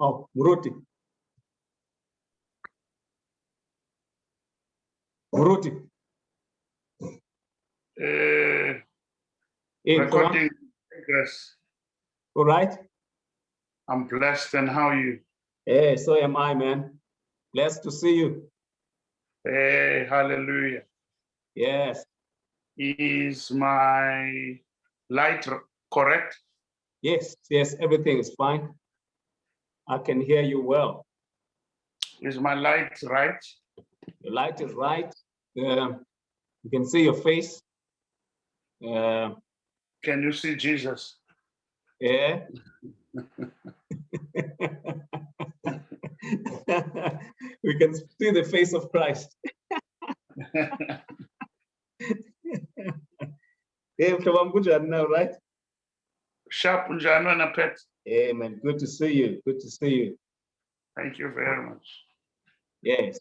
Oh, Muruti. Muruti. Recording progress. All right. I'm blessed, and how are you? Hey, so am I, man. Blessed to see you. Hey, hallelujah. Yes. Is my light correct? Yes, yes, everything is fine. I can hear you well. Is my light right? Your light is right. You can see your face. Can you see Jesus? Yeah. We can see the face of Christ. Hey, now, right? Sharp Unjano Pet. Hey, man, good to see you. Good to see you. Thank you very much. Yes.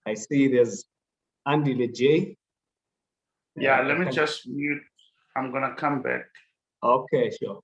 I see there's Andy Lejay. Yeah, let me just mute. I'm going to come back. Okay, sure.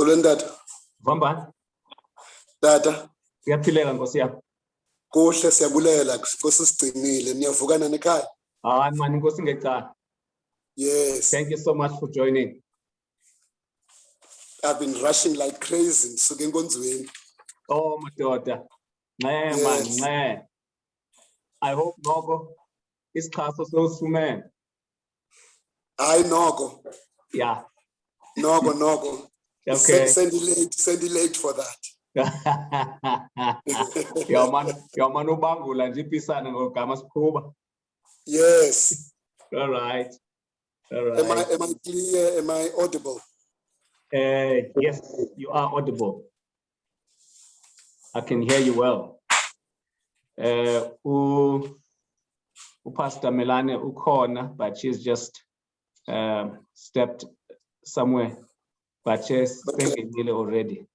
Ulweni tata. Vambani? Tata, Uyaphilela Nkosi yami? kuhle siyabulela, Nkosi sigcinile. Niyavukana nekhaya? Hayi man, Nkosi ngecala. Yes. Thank you so much for joining. I've been rushing like crazy. Ngisuke enkonzweni. Oh madoda. Man, Yes. man. I hope noko isixhaso sosifumene. Hayi noko. Yeah. Noko. Okay. Send it late for that. Yawumane ubangula nje ipisana ngogama Sikhuba. Yes. All right. Am I clear? Am I audible? Yes, you are audible. I can hear you well. Pastor Melane ukhona, but she's just stepped somewhere. But she's thinking already.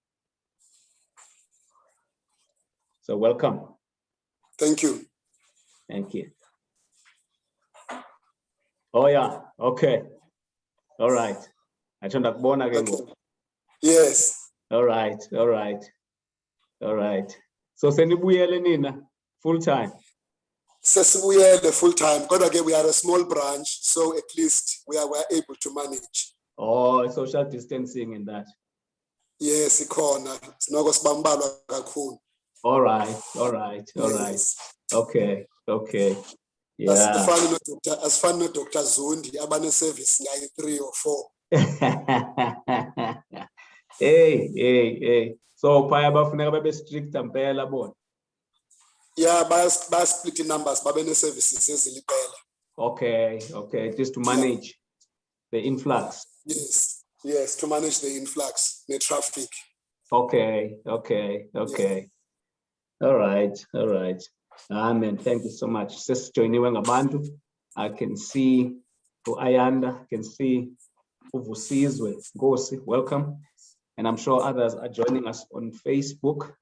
So welcome. Thank you. Thank you. Oh yeah, okay. All right. I turned up born again. Okay. Yes. All right. So senibuyele nina full time. Sesibuyele full time. Kodwa ke we are a small branch, so at least we are able to manage. Oh, social distancing and that. Yes, ikhona. Sinoko sibambalwa kakhulu. All right. Yes. Okay. Yeah. Asifani no Dr. Zondi abane service ngayi 3 or 4. Hey. So phaya bafuneka babe strict impela bona. Yeah, by split numbers, babene services eziliqela. Okay, just to manage the influx. Yes, to manage the influx, the traffic. Okay. Yeah. All right. Amen. Thank you so much. Sis joiniwe ngabantu. I can see Ayanda, I can see Uvusizwe, Ngosi, welcome. And I'm sure others are joining us on Facebook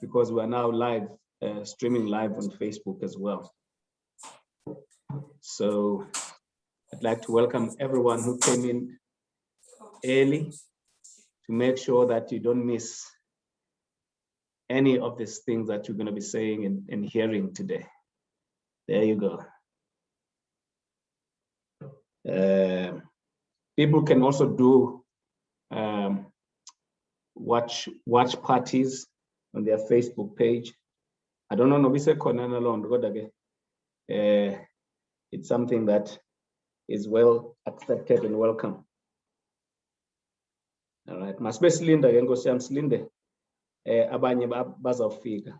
because we are now live, streaming live on Facebook as well. So I'd like to welcome everyone who came in early to make sure that you don't miss any of these things that you're going to be saying and hearing today. There you go. People can also do watch parties on their Facebook page. I don't know, no, we say it's something that is well accepted and welcome. All right, masibesilinda ke Nkosi yami silinde abanye bazawufika.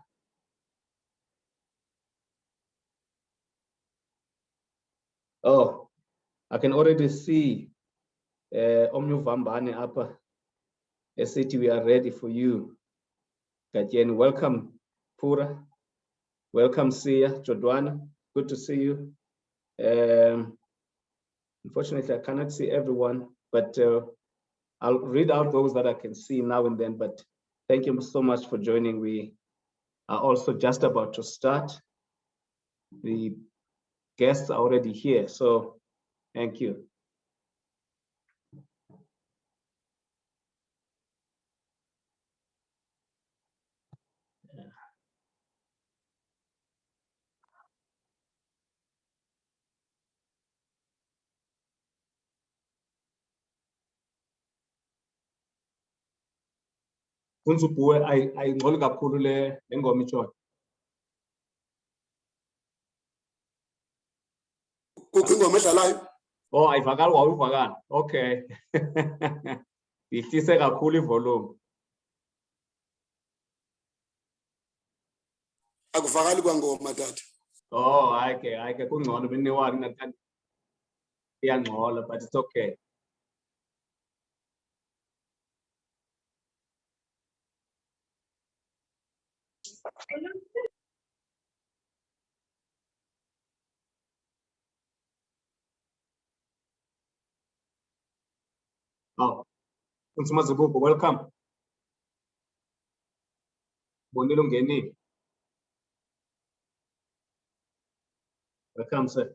Oh, I can already see Omnyuvambane upper. City, we are ready for you. Gajen, welcome, Pura. Welcome, Sia, Jodwana. Good to see you. Unfortunately, I cannot see everyone, but I'll read out those that I can see now and then, but thank you so much for joining. We are also just about to start. The guests are already here, so thank you. Unzubuwe ayingxoli kakhulu le ngoma itshona. Kukho ingoma edlalayo? Oh, ayivakali wawuvakala. Okay. Ihlise kakhulu ivolume. Akuvakali kwangoma tata. Oh, hayi ke kungcono beniwani nathanda iyangcola, but it's okay. Oh, Mazibuko, welcome. Bonilo ngeni. Welcome, sir.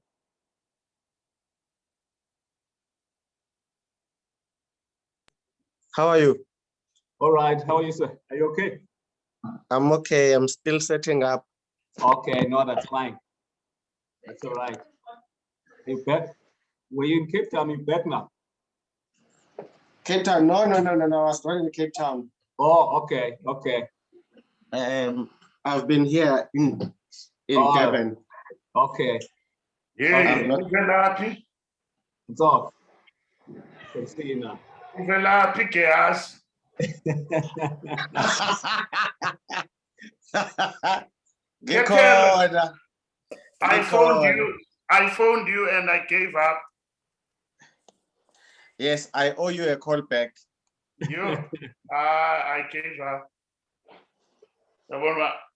How are you? All right. How are you, sir? Are you okay? I'm okay. I'm still setting up. Okay. No, that's fine. That's all right. Are you back? Were you in Cape Town? You back now? Cape Town? No. I was not in Cape Town. Oh, okay. Okay. I've been here in Oh, Durban. okay. Yeah, not- uvelaphi? It's off. Can see you now. Uvelaphi ke yazi? Ngikhona. I phoned you and I gave up. Yes, I owe you a call back. You, I gave up.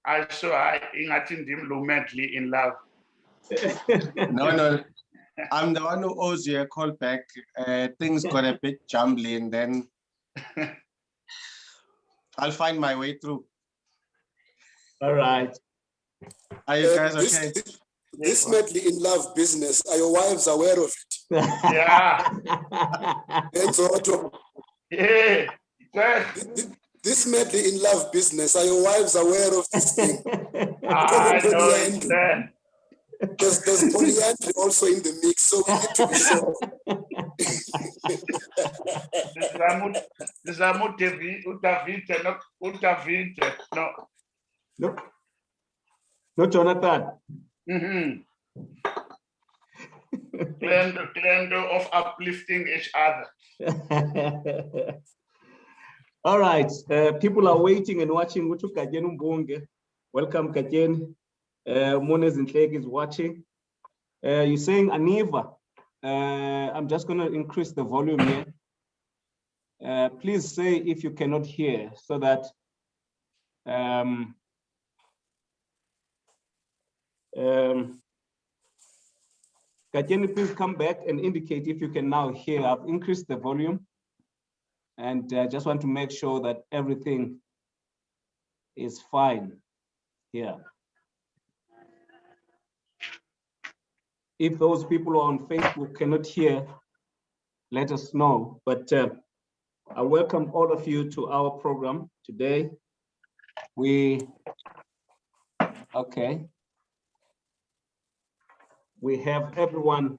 I saw I ingathi ndim madly in love. No. I'm the one who owes you a call back. Things got a bit jumbly, and then I'll find my way through. All right. Are you guys okay? This madly in love business, are your wives aware of it? Yeah. And so, Yeah. this madly in love business, are your wives aware of this thing? I know it's there. There's polyandry also in the mix, so we need to be sure. No. No, Jonathan. Glendo of uplifting each other. All right. People are waiting and watching. Welcome, Kajen. Mones Intlek is watching. You're saying Aniva. I'm just going to increase the volume here. Please say if you cannot hear so that Kajen, please come back and indicate if you can now hear. I've increased the volume and just want to make sure that everything is fine here. If those people on Facebook cannot hear, let us know. But I welcome all of you to our program today. We have everyone.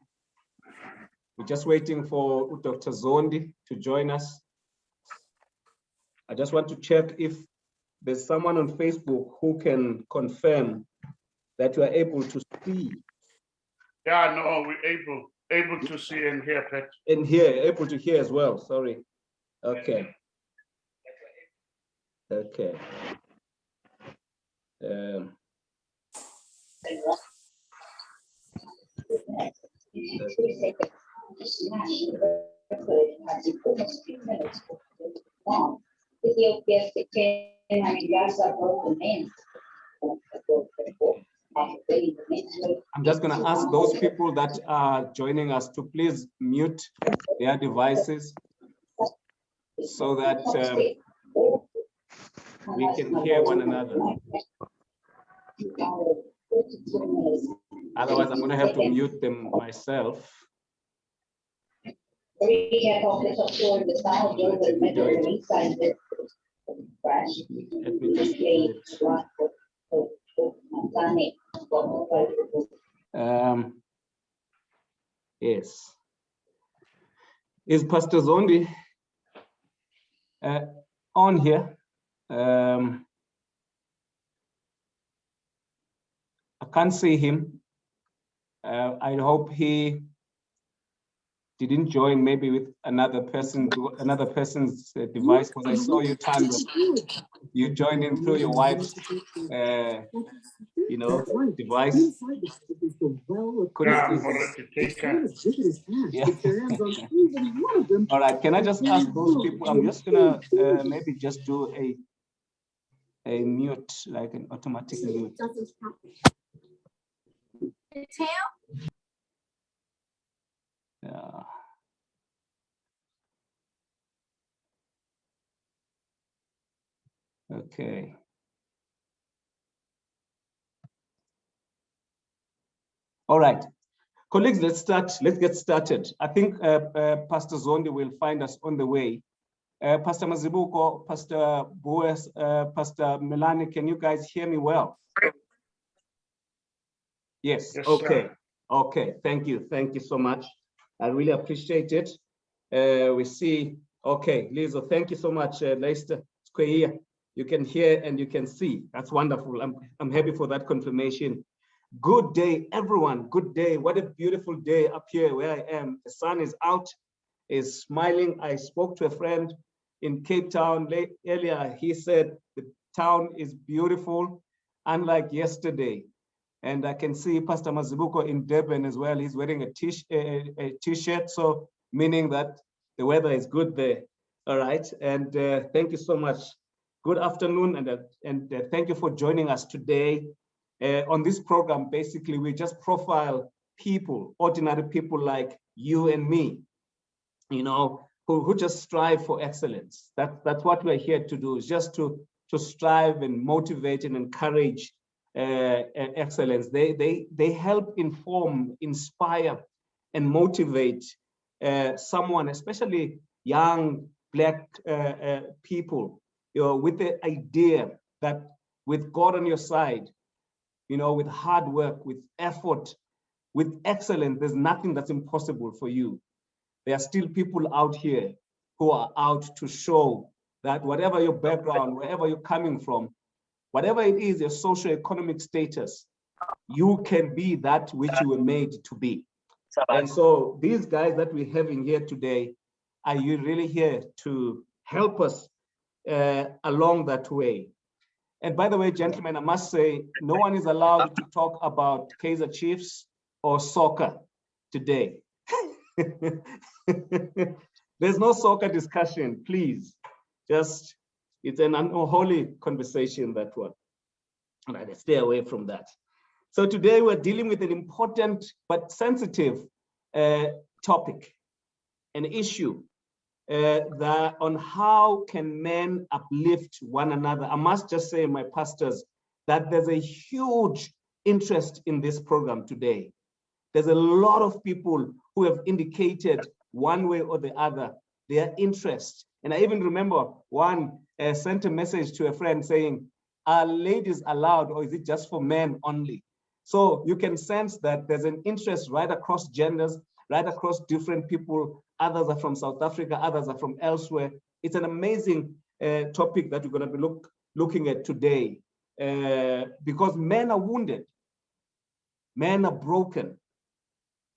We're just waiting for Dr. Zondi to join us. I just want to check if there's someone on Facebook who can confirm that you are able to see. Yeah, no, we're able to see and hear, Pat. And hear, able to hear as well, sorry. Okay. Okay. I'm just going to ask those people that are joining us to please mute their devices so that we can hear one another. Otherwise, I'm going to have to mute them myself. Let me just yes. Is Pastor Zondi on here? I can't see him. I hope he didn't join maybe with another person's device, because I saw you, Thando. You joined in through your wife's device. Yeah. All right, can I just ask those people? I'm just gonna maybe just do a mute, like an automatic mute. Yeah. Okay. All right, colleagues, let's get started. I think Pastor Zondi will find us on the way. Pastor Mazibuko, Pastor Buwe, Pastor Melane, can you guys hear me well? Yes, Yes, okay. sir. Okay, thank you so much. I really appreciate it. We see, okay, Lizo, thank you so much, Leicester Square. You can hear and you can see. That's wonderful. I'm happy for that confirmation. Good day, everyone. Good day. What a beautiful day up here where I am. The sun is out, is smiling. I spoke to a friend in Cape Town earlier. He said the town is beautiful, unlike yesterday. And I can see Pastor Mazibuko in Durban as well. He's wearing a t-shirt, so meaning that the weather is good there. All right, and thank you so much. Good afternoon, and thank you for joining us today. On this program, basically, we just profile people, ordinary people like you and me, you know, who just strive for excellence. That's what we're here to do, is just to strive and motivate and encourage excellence. They help inform, inspire, and motivate someone, especially young Black people, you know, with the idea that with God on your side, you know, with hard work, with effort, with excellence, there's nothing that's impossible for you. There are still people out here who are out to show that whatever your background, wherever you're coming from, whatever it is, your socioeconomic status, you can be that which you were made to be. And so these guys that we're having here today, are you really here to help us along that way? And by the way, gentlemen, I must say, no one is allowed to talk about Kaizer Chiefs or soccer today. There's no soccer discussion, please. Just, it's an unholy conversation, that one. All right, stay away from that. So today we're dealing with an important but sensitive topic, an issue that on how can men uplift one another. I must just say, my pastors, that there's a huge interest in this program today. There's a lot of people who have indicated one way or the other their interest. And I even remember one sent a message to a friend saying, are ladies allowed, or is it just for men only? So you can sense that there's an interest right across genders, right across different people. Others are from South Africa, others are from elsewhere. It's an amazing topic that we're going to be looking at today, because men are wounded, men are broken.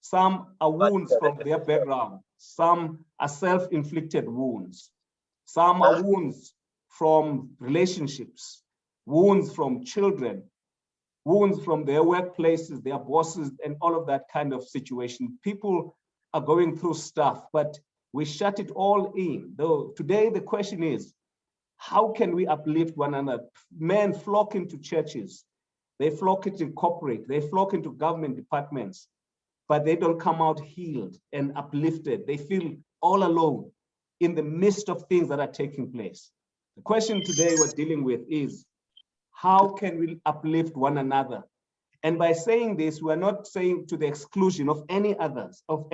Some are wounds from their background. Some are self-inflicted wounds. Some are wounds from relationships, wounds from children, wounds from their workplaces, their bosses, and all of that kind of situation. People are going through stuff, but we shut it all in. Though today the question is, how can we uplift one another? Men flock into churches, they flock into corporate, they flock into government departments, but they don't come out healed and uplifted. They feel all alone in the midst of things that are taking place. The question today we're dealing with is, how can we uplift one another? And by saying this, we're not saying to the exclusion of any others, of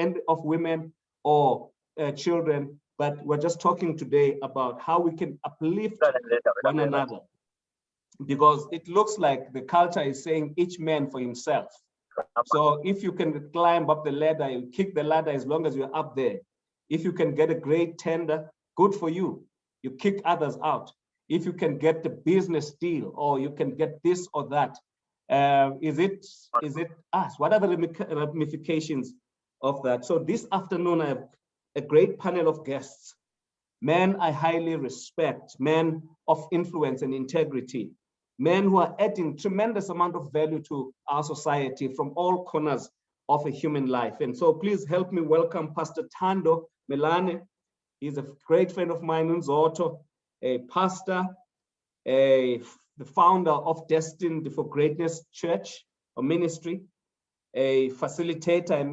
women or children, but we're just talking today about how we can uplift one another. Because it looks like the culture is saying each man for himself. So if you can climb up the ladder, you kick the ladder as long as you're up there. If you can get a great tender, good for you. You kick others out. If you can get the business deal, or you can get this or that, is it us? What are the ramifications of that? So this afternoon, I have a great panel of guests, men I highly respect, men of influence and integrity, men who are adding tremendous amount of value to our society from all corners of a human life. And so please help me welcome Pastor Thando Melane. He's a great friend of mine in Zoto, a pastor, the founder of Destined for Greatness Church or Ministry, a facilitator, a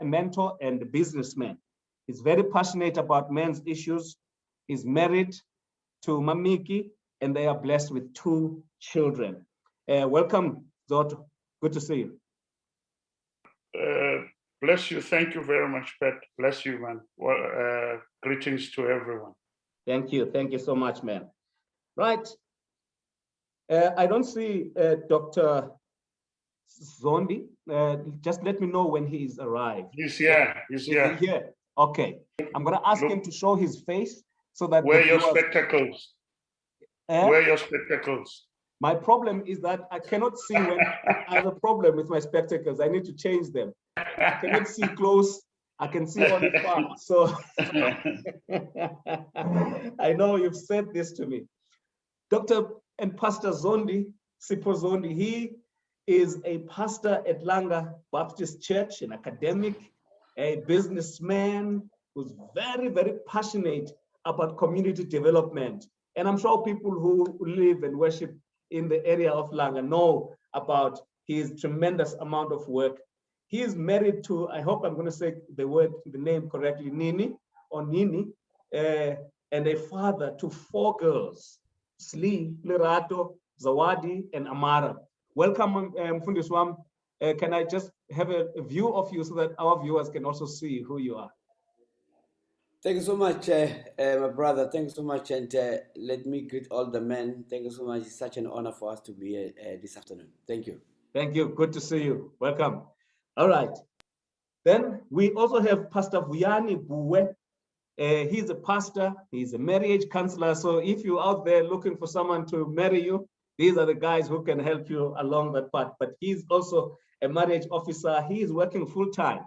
mentor, and a businessman. He's very passionate about men's issues. He's married to Mamiki, and they are blessed with 2 children. Welcome, Zoto. Good to see you. Bless you. Thank you very much, Pat. Bless you, man. Well, greetings to everyone. Thank you. Thank you so much, man. Right. I don't see Dr. Zondi. Just let me know when he's arrived. He's here. He's Is he here. here? Okay. I'm going to ask him to show his face so that Wear the your viewers- spectacles. Eh? Wear your spectacles. My problem is that I cannot see when I have a problem with my spectacles. I need to change them. I cannot see close. I can see only far. So I know you've said this to me. Dr. and Pastor Zondi, Sipho Zondi, he is a pastor at Langa Baptist Church, an academic, a businessman who's very, very passionate about community development. And I'm sure people who live and worship in the area of Langa know about his tremendous amount of work. He is married to, I hope I'm going to say the name correctly, Nini or Nini, and a father to 4 girls, Sli, Lerato, Zawadi, and Amara. Welcome, Mfundiswam. Can I just have a view of you so that our viewers can also see who you are? Thank you so much, my brother. Thank you so much. And let me greet all the men. Thank you so much. It's such an honor for us to be here this afternoon. Thank you. Thank you. Good to see you. Welcome. All right. Then we also have Pastor Vuyani Buwe. He's a pastor. He's a marriage counselor. So if you're out there looking for someone to marry you, these are the guys who can help you along that path. But he's also a marriage officer. He is working full-time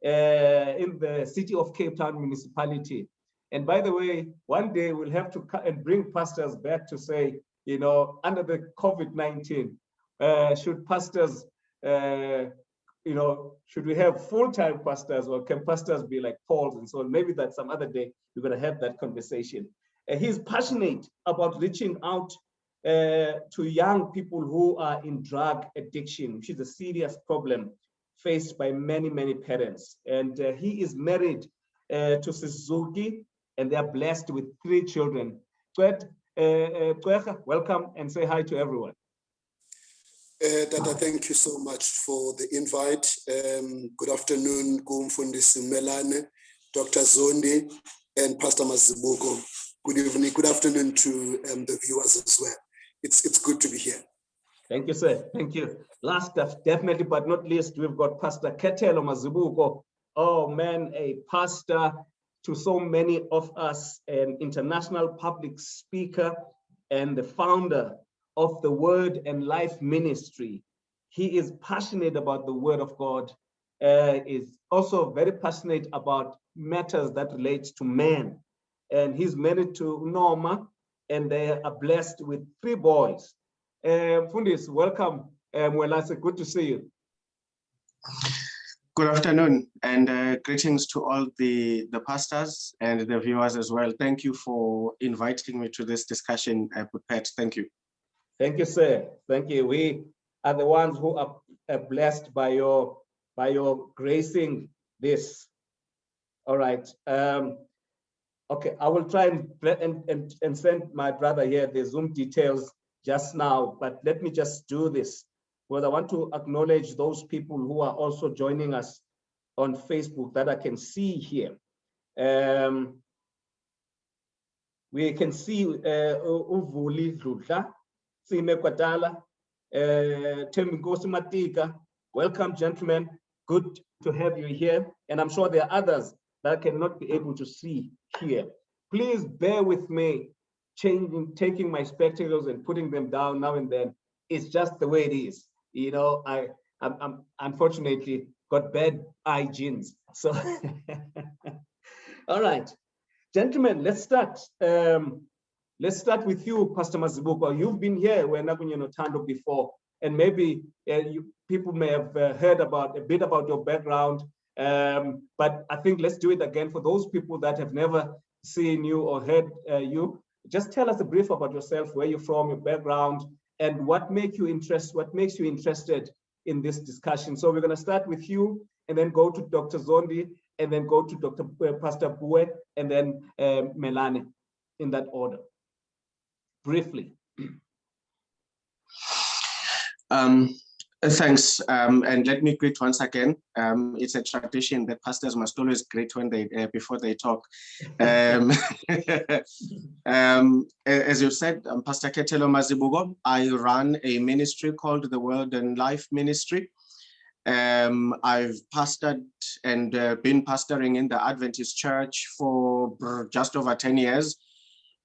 in the city of Cape Town municipality. And by the way, one day we'll have to and bring pastors back to say, you know, under the COVID-19, should pastors, you know, should we have full-time pastors or can pastors be like Paul's and so on? Maybe that some other day we're going to have that conversation. He's passionate about reaching out to young people who are in drug addiction, which is a serious problem faced by many, many parents. And he is married to Suzuki, and they are blessed with 3 children. Welcome and say hi to everyone. Tata, thank you so much for the invite. Good afternoon, Mfundisi Melane, Dr. Zondi, and Pastor Mazibuko. Good evening, good afternoon to the viewers as well. It's good to be here. Thank you, sir. Thank you. Last, definitely, but not least, we've got Pastor Khethelo Mazibuko. Oh man, a pastor to so many of us, an international public speaker, and the founder of the Word and Life Ministry. He is passionate about the Word of God, is also very passionate about matters that relates to men. And he's married to Norma, and they are blessed with 3 boys. Fundis, welcome. Welase, good to see you. Good afternoon and greetings to all the pastors and the viewers as well. Thank you for inviting me to this discussion, Pat. Thank you. Thank you, sir. Thank you. We are the ones who are blessed by your gracing this. All right. Okay, I will try and send my brother here the Zoom details just now, but let me just do this because I want to acknowledge those people who are also joining us on Facebook that I can see here. We can see Uvuli Dludla, Sime Kwadala, Temgosi Matika. Welcome, gentlemen. Good to have you here. And I'm sure there are others that cannot be able to see here. Please bear with me taking my spectacles and putting them down now and then. It's just the way it is. You know, I'm unfortunately got bad eye genes. So, all right, gentlemen, let's start. Let's start with you, Pastor Mazibuko. You've been here when Thando before, and maybe people may have heard a bit about your background. But I think let's do it again for those people that have never seen you or heard you. Just tell us a brief about yourself, where you're from, your background, and what makes you interested in this discussion. So we're going to start with you, and then go to Dr. Zondi, and then go to Pastor Buwe, and then Melane, in that order. Briefly. Thanks, and let me greet once again. It's a tradition that pastors must always greet when they before they talk. As you said, I'm Pastor Khethelo Mazibuko. I run a ministry called the World and Life Ministry. I've pastored and been pastoring in the Adventist Church for just over 10 years.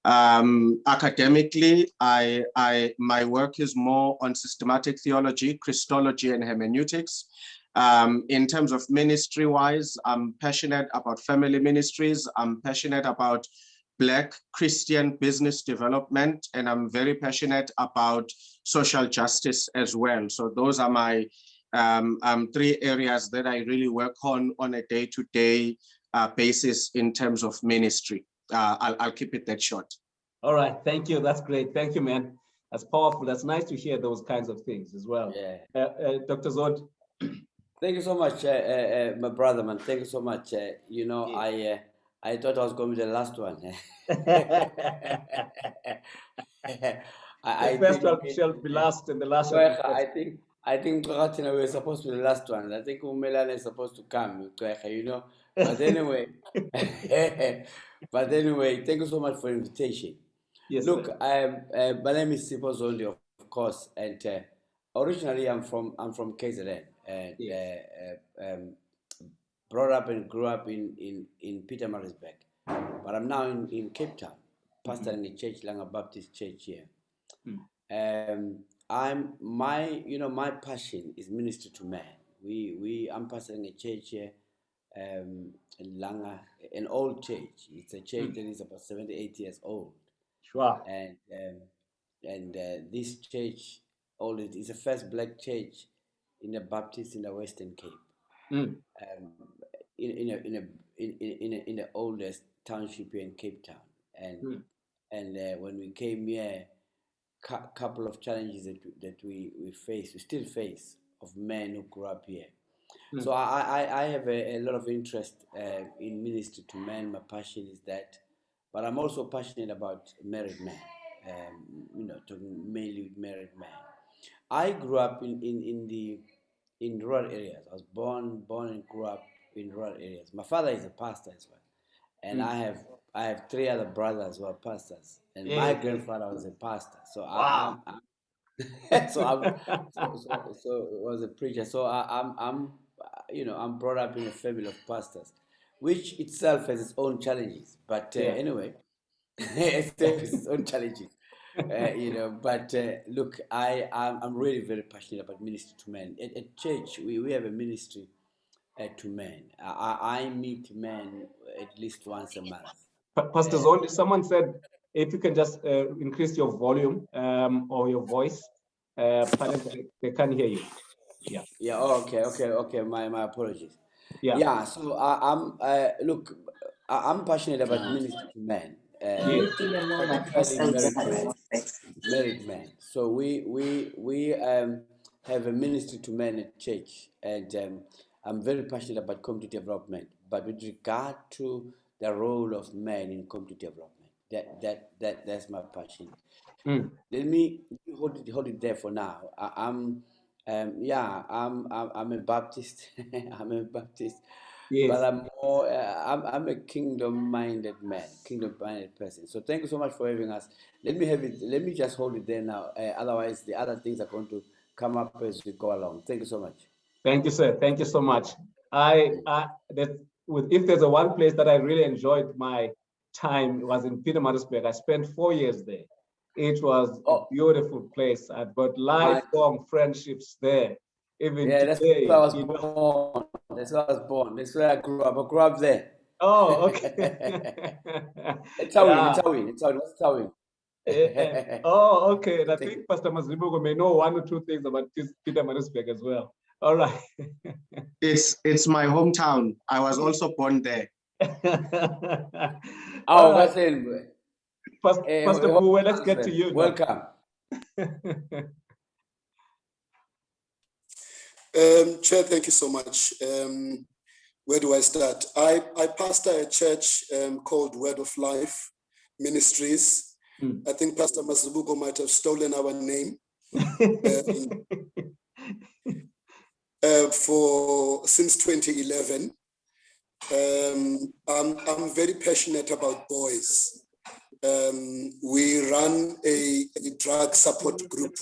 Academically, my work is more on systematic theology, Christology, and hermeneutics. In terms of ministry-wise, I'm passionate about family ministries. I'm passionate about Black Christian business development, and I'm very passionate about social justice as well. So those are my 3 areas that I really work on a day-to-day basis in terms of ministry. I'll keep it that short. All right, thank you. That's great. Thank you, man. That's powerful. That's nice to hear those kinds of things as well. Yeah. Dr. Zondi. Thank you so much, my brother, man. Thank you so much. You know, Yeah. I thought I was going to be the last one. The first one shall be last, and the last shall be first. I think we're supposed to be the last one. I think Melane is supposed to come, you know. But anyway, thank you so much for the invitation. Yes, Look, sir. my name is Sipho Zondi, of course, and originally I'm from KZN, and brought up and grew up in Pietermaritzburg, but I'm now in Cape Town, pastoring a church, Langa Baptist Church here. My passion is ministry to man. I'm pastoring a church here, in Langa, an old church. It's a church that is about 78 years old. Sure. And this church, it is the first Black church in the Baptist in the Western Cape. In the oldest township here in Cape Town, and when we came here, couple of challenges that we still face, of men who grew up here. So I have a lot of interest in ministry to men. My passion is that, but I'm also passionate about married men. Talking mainly with married men. I grew up in rural areas. I was born and grew up in rural areas. My father is a pastor as well, and I have 3 other brothers who are pastors, and my grandfather was a pastor. So Wow. so was a preacher. So I'm brought up in a family of pastors, which itself has its own challenges. But anyway, it has its own challenges. But look, I'm really very passionate about ministry to men. At church, we have a ministry to men. I meet men at least once a month. Pastor Zondi, someone said, if you can just increase your volume or your voice, they can't hear you. Yeah. Yeah. Oh, okay. My apologies. Yeah. Yeah. So I'm passionate about ministry to men, particularly married men. So we have a ministry to men at church, and I'm very passionate about community development. But with regard to the role of men in community development, that's my passion. Let me hold it there for now. I'm a Baptist. I'm a Baptist, but I'm more. I'm a kingdom-minded man, kingdom-minded person. So thank you so much for having us. Let me just hold it there now. Otherwise, the other things are going to come up as we go along. Thank you so much. Thank you, sir. Thank you so much. If there's one place that I really enjoyed my time, it was in Pietermaritzburg. I spent 4 years there. It was a beautiful place. I've got lifelong friendships there. Even today, that's where I was born. That's where I was born. That's where I grew up. I grew up there. Oh, okay. It's Tawin. Oh, okay. And I think Pastor Mazibuko may know 1 or 2 things about Pietermaritzburg as well. All right. It's my hometown. I was also born there. Oh, what's in? Pastor Buwe, let's get to you. Welcome. Chair, thank you so much. Where do I start? I pastor a church called Word of Life Ministries. I think Pastor Mazibuko might have stolen our name. since 2011. I'm very passionate about boys. We run a drug support group,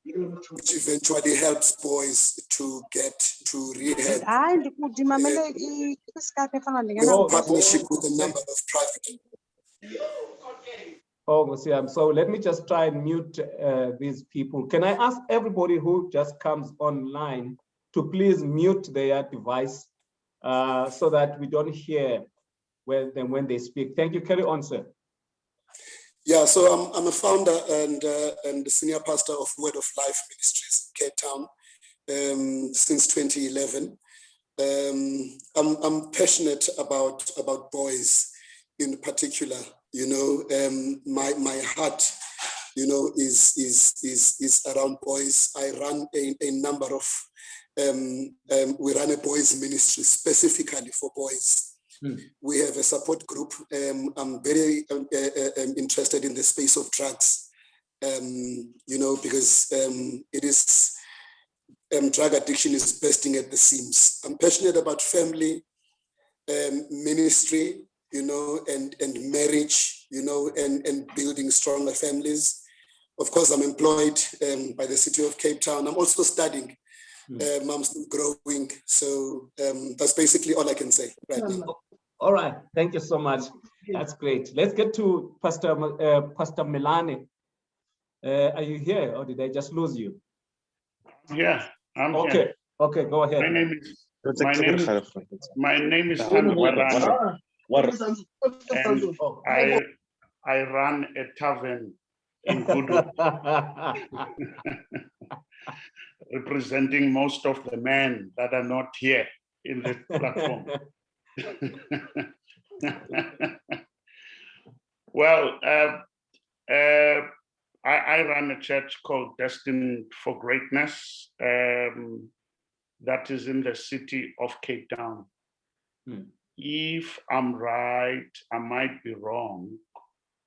which eventually helps boys to get to rehab. With partnership with a number of private. Oh, so let me just try and mute these people. Can I ask everybody who just comes online to please mute their device so that we don't hear them when they speak? Thank you. Carry on, sir. Yeah, so I'm a founder and the senior pastor of Word of Life Ministries in Cape Town since 2011. I'm passionate about boys in particular. You know, my heart, you know, is around boys. I run a number of we run a boys ministry specifically for boys. We have a support group. I'm very interested in the space of drugs, you know, because it is drug addiction is bursting at the seams. I'm passionate about family, ministry, you know, and marriage, you know, and building stronger families. Of course, I'm employed by the city of Cape Town. I'm also studying. I'm still growing. So that's basically all I can say right now. All right, thank you so much. That's great. Let's get to Pastor Melane. Are you here, or did I just lose you? Yeah, I'm okay. here. Okay, go ahead. My name is Thando Melane, and I run a tavern in Gudu, representing most of the men that are not here in the platform. Well, I run a church called Destined for Greatness that is in the city of Cape Town. If I'm right, I might be wrong.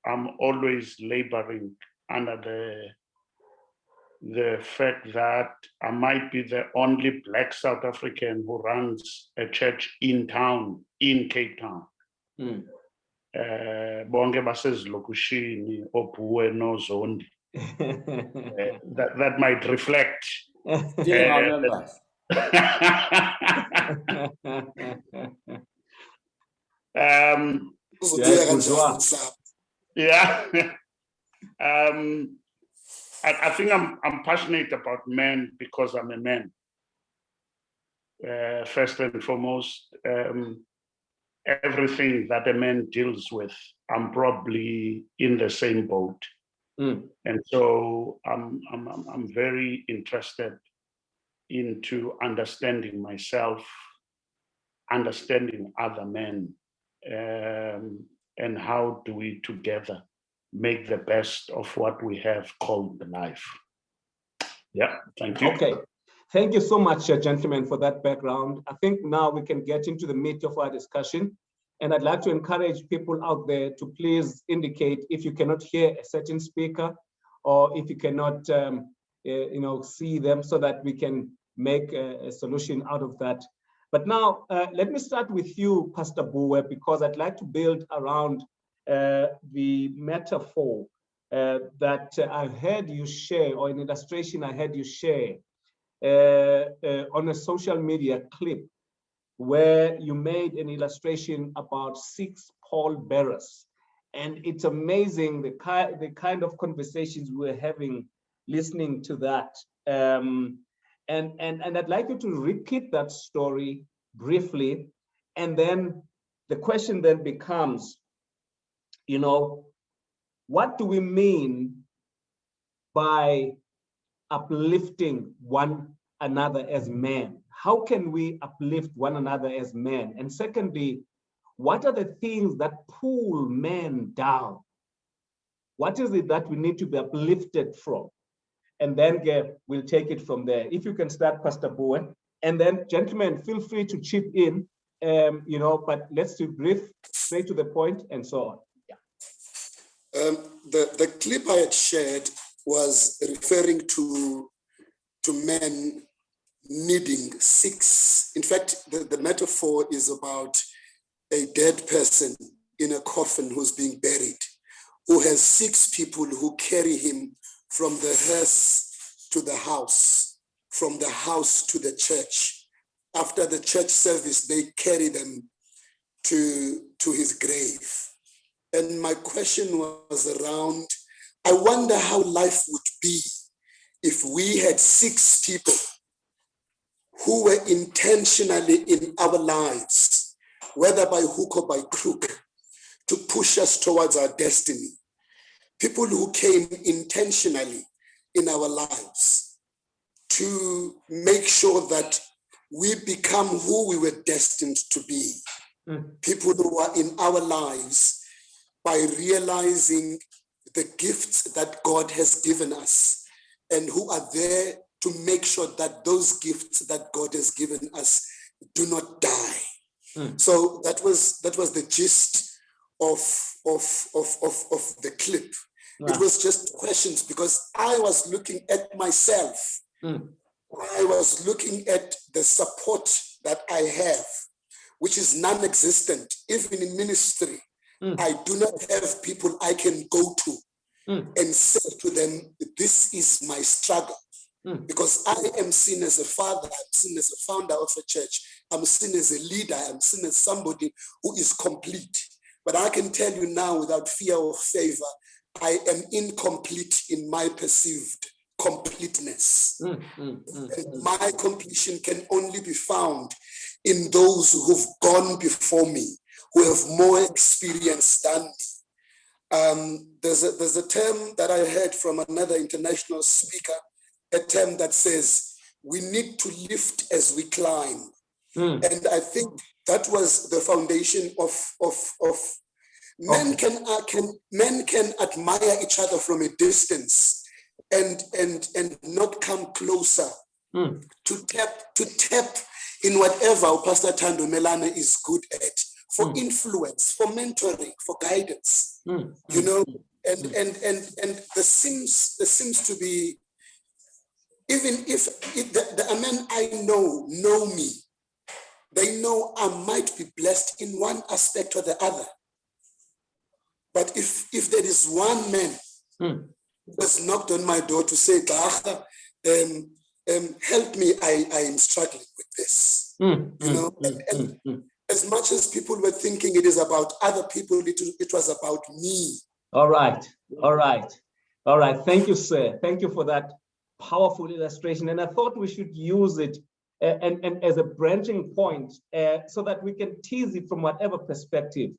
I'm always laboring under the fact that I might be the only Black South African who runs a church in town, in Cape Town. Bonke basezilokushini oBuwe no Zondi. That might reflect. Yeah. I think I'm passionate about men because I'm a man. First and foremost, everything that a man deals with, I'm probably in the same boat. And so I'm very interested into understanding myself, understanding other men, and how do we together make the best of what we have called life. Yeah, thank you. Okay, thank you so much, gentlemen, for that background. I think now we can get into the meat of our discussion. And I'd like to encourage people out there to please indicate if you cannot hear a certain speaker or if you cannot you know, see them, so that we can make a solution out of that. But now, let me start with you, Pastor Buwe, because I'd like to build around the metaphor that I heard you share, or an illustration I heard you share on a social media clip, where you made an illustration about 6 pallbearers. And it's amazing the kind of conversations we're having listening to that. And I'd like you to repeat that story briefly. And then the question then becomes, you know, what do we mean by uplifting one another as men? How can we uplift one another as men? And secondly, what are the things that pull men down? What is it that we need to be uplifted from? And then we'll take it from there. If you can start, Pastor Buwe, and then gentlemen, feel free to chip in, you know, but let's be brief, straight to the point, and so on. Yeah. The clip I had shared was referring to men needing 6. In fact, the metaphor is about a dead person in a coffin who's being buried, who has 6 people who carry him from the hearse to the house, from the house to the church. After the church service, they carry them to his grave. And my question was around, I wonder how life would be if we had 6 people who were intentionally in our lives, whether by hook or by crook, to push us towards our destiny. People who came intentionally in our lives to make sure that we become who we were destined to be. People who are in our lives by realizing the gifts that God has given us and who are there to make sure that those gifts that God has given us do not die. So that was the gist of the clip. Wow. It was just questions because I was looking at myself. I was looking at the support that I have, which is non-existent. Even in ministry, I do not have people I can go to and say to them, this is my struggle. Because I am seen as a father, I'm seen as a founder of a church, I'm seen as a leader, I'm seen as somebody who is complete. But I can tell you now without fear or favor, I am incomplete in my perceived completeness. And my completion can only be found in those who've gone before me, who have more experience than me. There's a term that I heard from another international speaker, a term that says, we need to lift as we climb. And I think that was the foundation of men can admire each other from a distance and not come closer to tap in whatever Pastor Thando Melane is good at, for influence, for mentoring, for guidance. You know, and there seems to be, even if the men I know me, they know I might be blessed in one aspect or the other. But if there is one man who has knocked on my door to say, help me, I am struggling with this. You know, and as much as people were thinking it is about other people, it was about me. All right. Thank you, sir. Thank you for that powerful illustration. And I thought we should use it and as a branching point so that we can tease it from whatever perspective.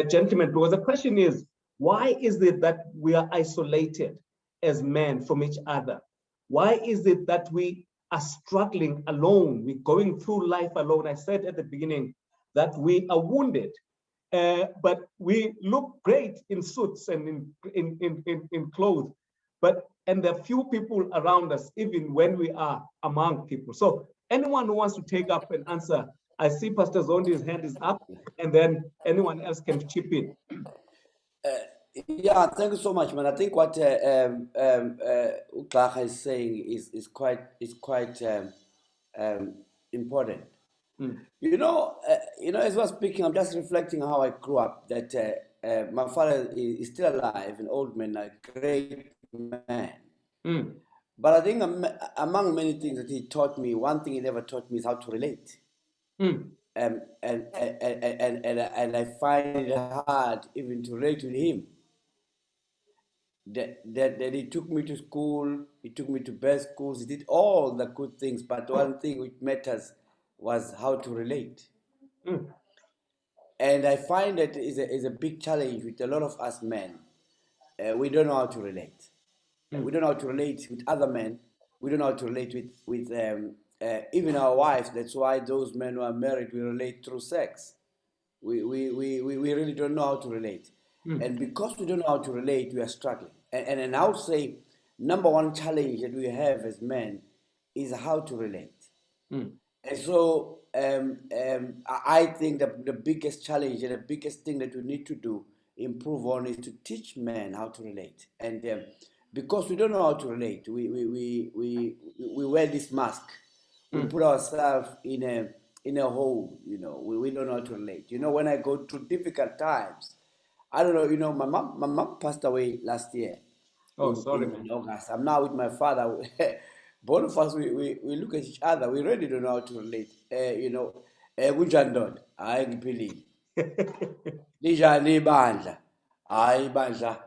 Gentlemen, because the question is, why is it that we are isolated as men from each other? Why is it that we are struggling alone? We're going through life alone. I said at the beginning that we are wounded, but we look great in suits and in clothes. And there are few people around us, even when we are among people. So anyone who wants to take up and answer, I see Pastor Zondi's hand is up, and then anyone else can chip in. Yeah, thank you so much, man. I think what Uklaha is saying is quite important. You know, as we're speaking, I'm just reflecting how I grew up. That my father is still alive, an old man, a great man. But I think among many things that he taught me, one thing he never taught me is how to relate. And I find it hard even to relate with him. That he took me to school, he took me to best schools, he did all the good things, but one thing which matters was how to relate. And I find that is a big challenge with a lot of us men. We don't know how to relate. We don't know how to relate with other men. We don't know how to relate with even our wives. That's why those men who are married, we relate through sex. We really don't know how to relate. And because we don't know how to relate, we are struggling. And I would say, number one challenge that we have as men is how to relate. And so I think that the biggest challenge and the biggest thing that we need to do, improve on, is to teach men how to relate. And because we don't know how to relate, we wear this mask we put ourselves in a hole, you know, we don't know how to relate. You know, when I go through difficult times, I don't know, you know, my mom passed away last year. Oh, sorry, man. In August. I'm now with my father. Both of us, we look at each other. We really don't know how to relate. You know, kunjani hayi ngiphilile. Linjani ibandla? Hayi ibandla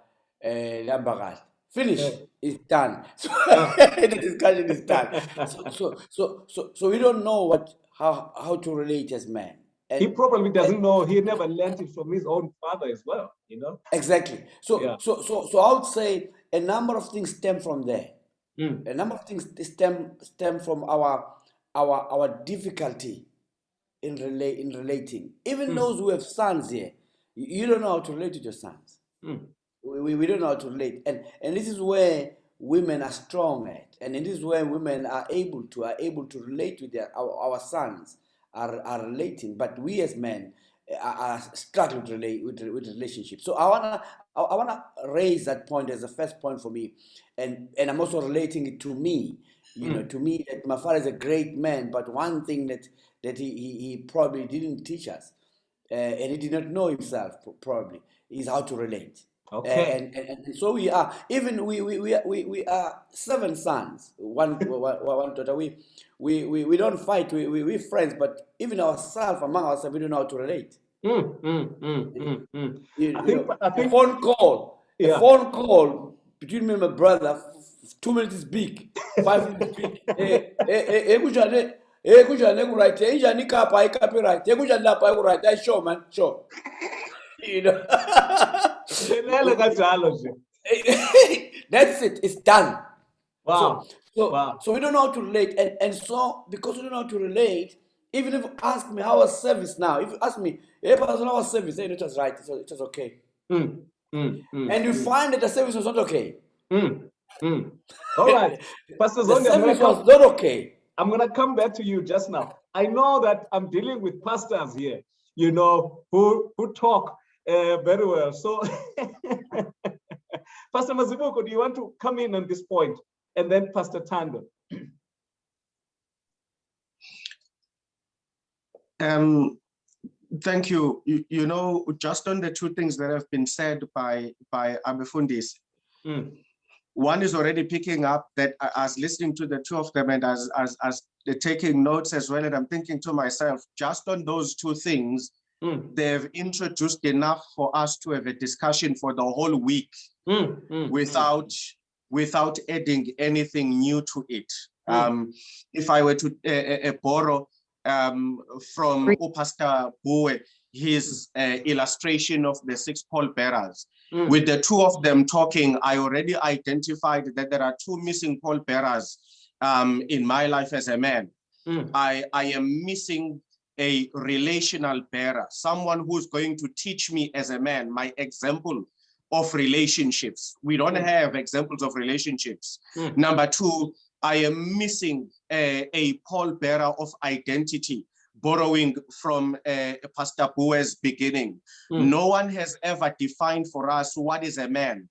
lihamba kahle. Finish. It's done. So the discussion is done. So we don't know how to relate as men. He probably doesn't know. He never learned it from his own father as well, you know. Exactly. So Yeah. so I would say a number of things stem from there. A number of things stem from our difficulty in relating. Even those who have sons here, you don't know how to relate to your sons. We don't know how to relate, and this is where women are strong at, and this is where women are able to relate with our sons are relating, but we as men are struggling to relate with relationships. So I wanna raise that point as the first point for me, and I'm also relating it to me. You know, to me, that my father is a great man, but one thing that he probably didn't teach us, and he did not know himself probably, is how to relate. Okay. And so we are, even we are 7 sons, one daughter. We don't fight. We friends, but even ourselves, among ourselves, we don't know how to relate. You know, I think, a phone call, yeah. a phone call between me and my brother. 2 minutes is big, 5 minutes is big. Kunjani right? Injani kapa ikapi right? Kunjani lapa right? Sure, man, sure. You know. That's it. It's done. Wow. So we don't know how to relate, and so because we don't know how to relate, even if you ask me how was service now, if you ask me, hey, Pastor, how was service? Hey, it was right. It was okay. And you find that the service was not okay. All right, Pastor The Zondi, service was not okay. I'm going to come back to you just now. I know that I'm dealing with pastors here, you know, who talk very well. So, Pastor Mazibuko, do you want to come in on this point? And then Pastor Thando. Thank you. You know, just on the 2 things that have been said by Abefundis. One is already picking up that I was listening to the 2 of them, and as they're taking notes as well, and I'm thinking to myself, just on those 2 things, they've introduced enough for us to have a discussion for the whole week without adding anything new to it. If I were to borrow from Pastor Buwe, his illustration of the 6 pallbearers. With the 2 of them talking, I already identified that there are 2 missing pallbearers in my life as a man. I am missing a relational bearer, someone who's going to teach me as a man, my example of relationships. We don't have examples of relationships. Number 2, I am missing a pallbearer of identity, borrowing from Pastor Buwe's beginning. No one has ever defined for us what is a man.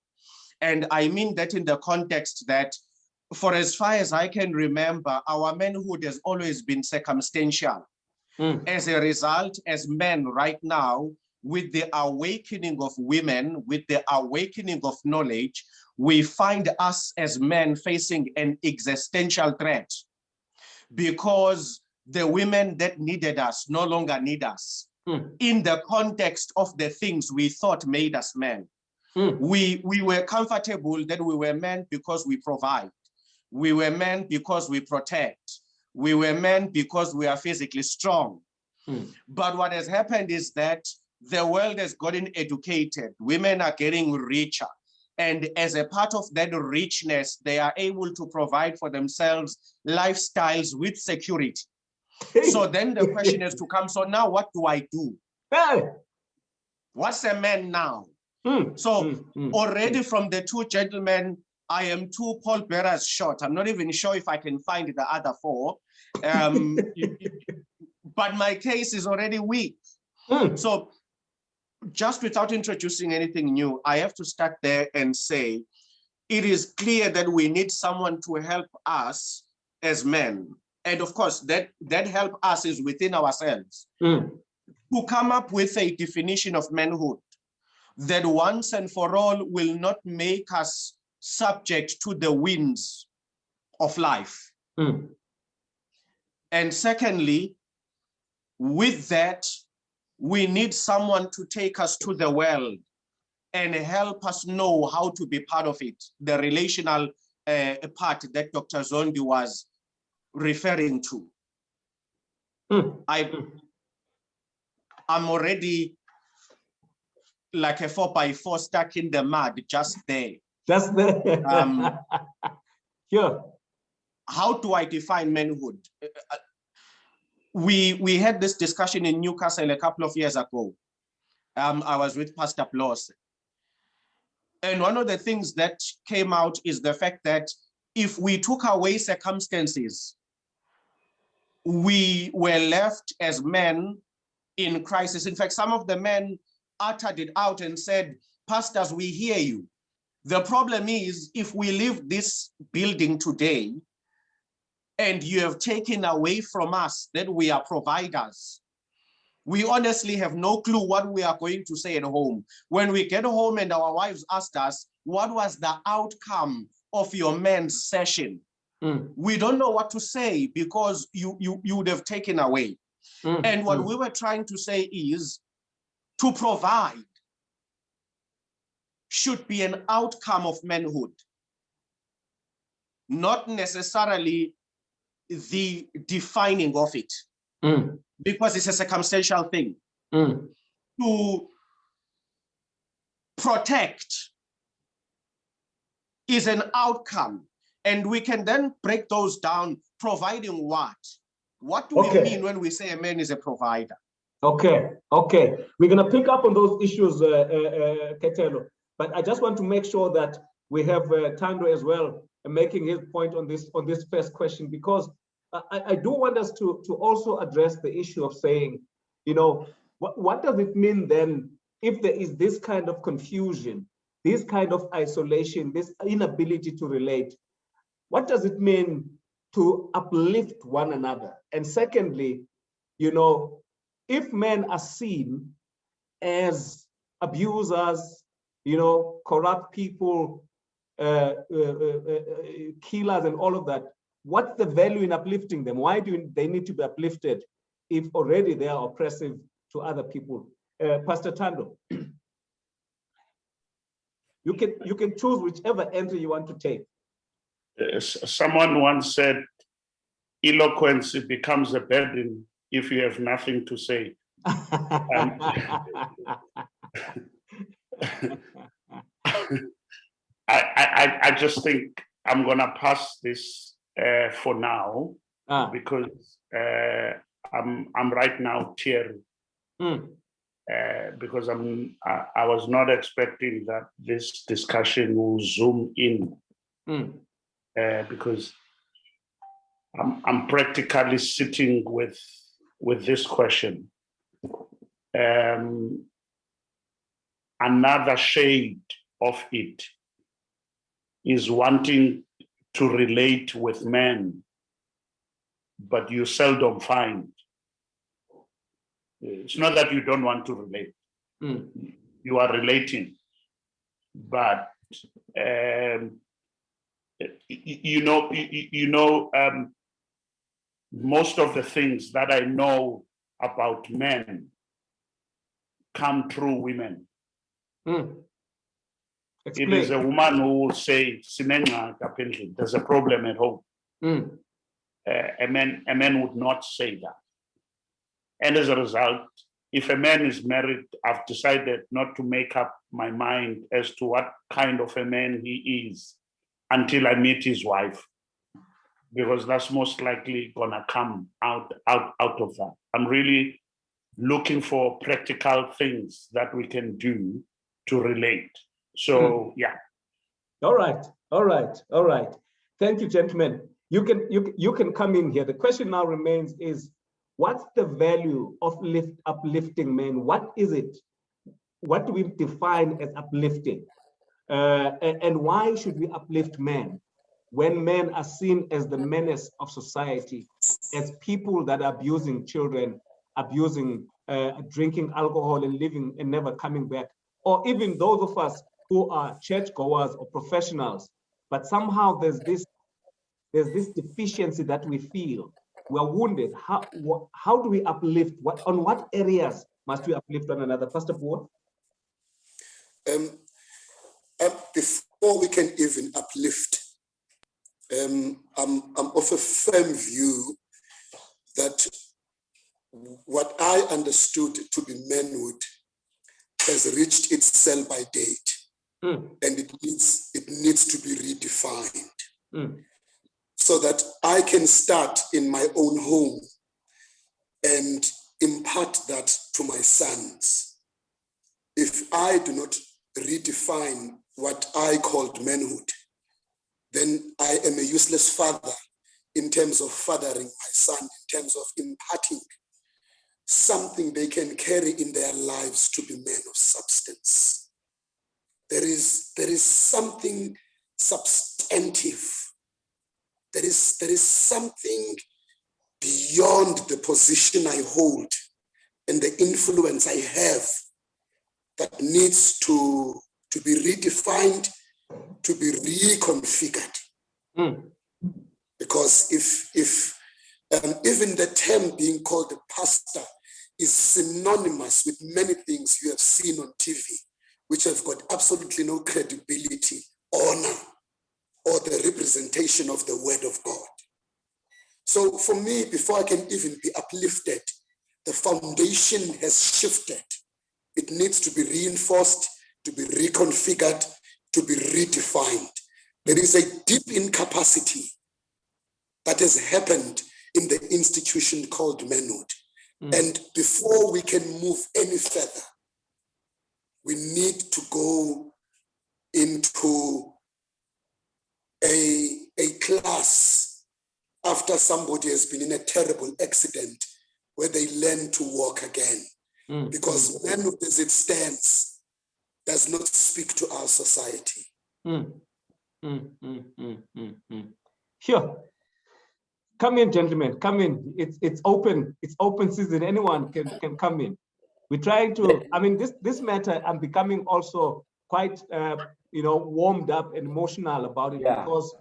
And I mean that in the context that, for as far as I can remember, our manhood has always been circumstantial. As a result, as men right now, with the awakening of women, with the awakening of knowledge, we find us as men facing an existential threat, because the women that needed us no longer need us in the context of the things we thought made us men. We were comfortable that we were men because we provide. We were men because we protect. We were men because we are physically strong. But what has happened is that the world has gotten educated. Women are getting richer. And as a part of that richness, they are able to provide for themselves lifestyles with security. So then the question is to come, so now what do I do? What's a man now? Already from the 2 gentlemen, I am 2 pallbearers short. I'm not even sure if I can find the other 4. But my case is already weak. So just without introducing anything new, I have to start there and say, it is clear that we need someone to help us as men and of course that help us is within ourselves, Mm. to come up with a definition of manhood that once and for all will not make us subject to the winds of life. Mm. And secondly, with that, we need someone to take us to the world and help us know how to be part of it, the relational part that Dr. Zondi was referring to. Mm. I'm already like a 4x4 stuck in the mud just there. Just there. Sure. How do I define manhood? We had this discussion in Newcastle a couple of years ago. I was with Pastor Bloss. And one of the things that came out is the fact that if we took away circumstances, we were left as men in crisis. In fact, some of the men uttered it out and said, "Pastors, we hear you. The problem is, if we leave this building today and you have taken away from us that we are providers, we honestly have no clue what we are going to say at home. When we get home and our wives asked us, what was the outcome of your men's session? Mm. We don't know what to say because you would have taken away." Mm. And what Mm. we were trying to say is, to provide should be an outcome of manhood, not necessarily the defining of it, Mm. because it's a circumstantial thing. Mm. To protect is an outcome, and we can then break those down. Providing what? What do we mean when we say a man is a provider? Okay, we're going to pick up on those issues, Khethelo, but I just want to make sure that we have Thando as well making his point on this first question, because I do want us to also address the issue of saying, you know, what does it mean then if there is this kind of confusion, this kind of isolation, this inability to relate? What does it mean to uplift one another? And secondly, you know, if men are seen as abusers, you know, corrupt people, killers and all of that, what's the value in uplifting them? Why do they need to be uplifted if already they are oppressive to other people? Pastor Thando, you can choose whichever entry you want to take. Someone once said, eloquence becomes a burden if you have nothing to say. I just think I'm gonna pass this for now because I'm right now tearing because I was not expecting that this discussion will zoom in because I'm practically sitting with this question. Another shade of it is wanting to relate with men, but you seldom find. It's not that you don't want to relate. You are relating, but most of the things that I know about men come through women. It is a woman who will say, there's a problem at home. A man would not say that. And as a result, if a man is married, I've decided not to make up my mind as to what kind of a man he is until I meet his wife, because that's most likely gonna come out of that. I'm really looking for practical things that we can do to relate. So yeah. All right. Thank you, gentlemen. You can come in here. The question now remains is, what's the value of uplifting men? What is it? What do we define as uplifting? And why should we uplift men when men are seen as the menace of society as people that are abusing children, abusing, drinking alcohol and living and never coming back, or even those of us who are churchgoers or professionals, but somehow there's this deficiency that we feel. We're wounded. How do we uplift? On what areas must we uplift one another? Pastor Buwe? Before we can even uplift, I'm of a firm view that what I understood to be manhood has reached its sell-by date, and it needs to be redefined, so that I can start in my own home and impart that to my sons. If I do not redefine what I called manhood, then I am a useless father in terms of fathering my son, in terms of imparting something they can carry in their lives to be men of substance. There is something substantive. There is something beyond the position I hold and the influence I have that needs to be redefined, to be reconfigured. Because if even the term being called a pastor is synonymous with many things you have seen on TV, which have got absolutely no credibility, honor, or the representation of the word of God. So for me, before I can even be uplifted, the foundation has shifted. It needs to be reinforced, to be reconfigured, to be redefined. There is a deep incapacity that has happened in the institution called manhood. And before we can move any further, we need to go into a class after somebody has been in a terrible accident where they learn to walk again. Because manhood as it stands does not speak to our society. Sure. Come in, gentlemen. Come in. It's open. It's open season. Anyone can come in. We're trying to. I mean, this matter. I'm becoming also quite, warmed up and emotional about it, because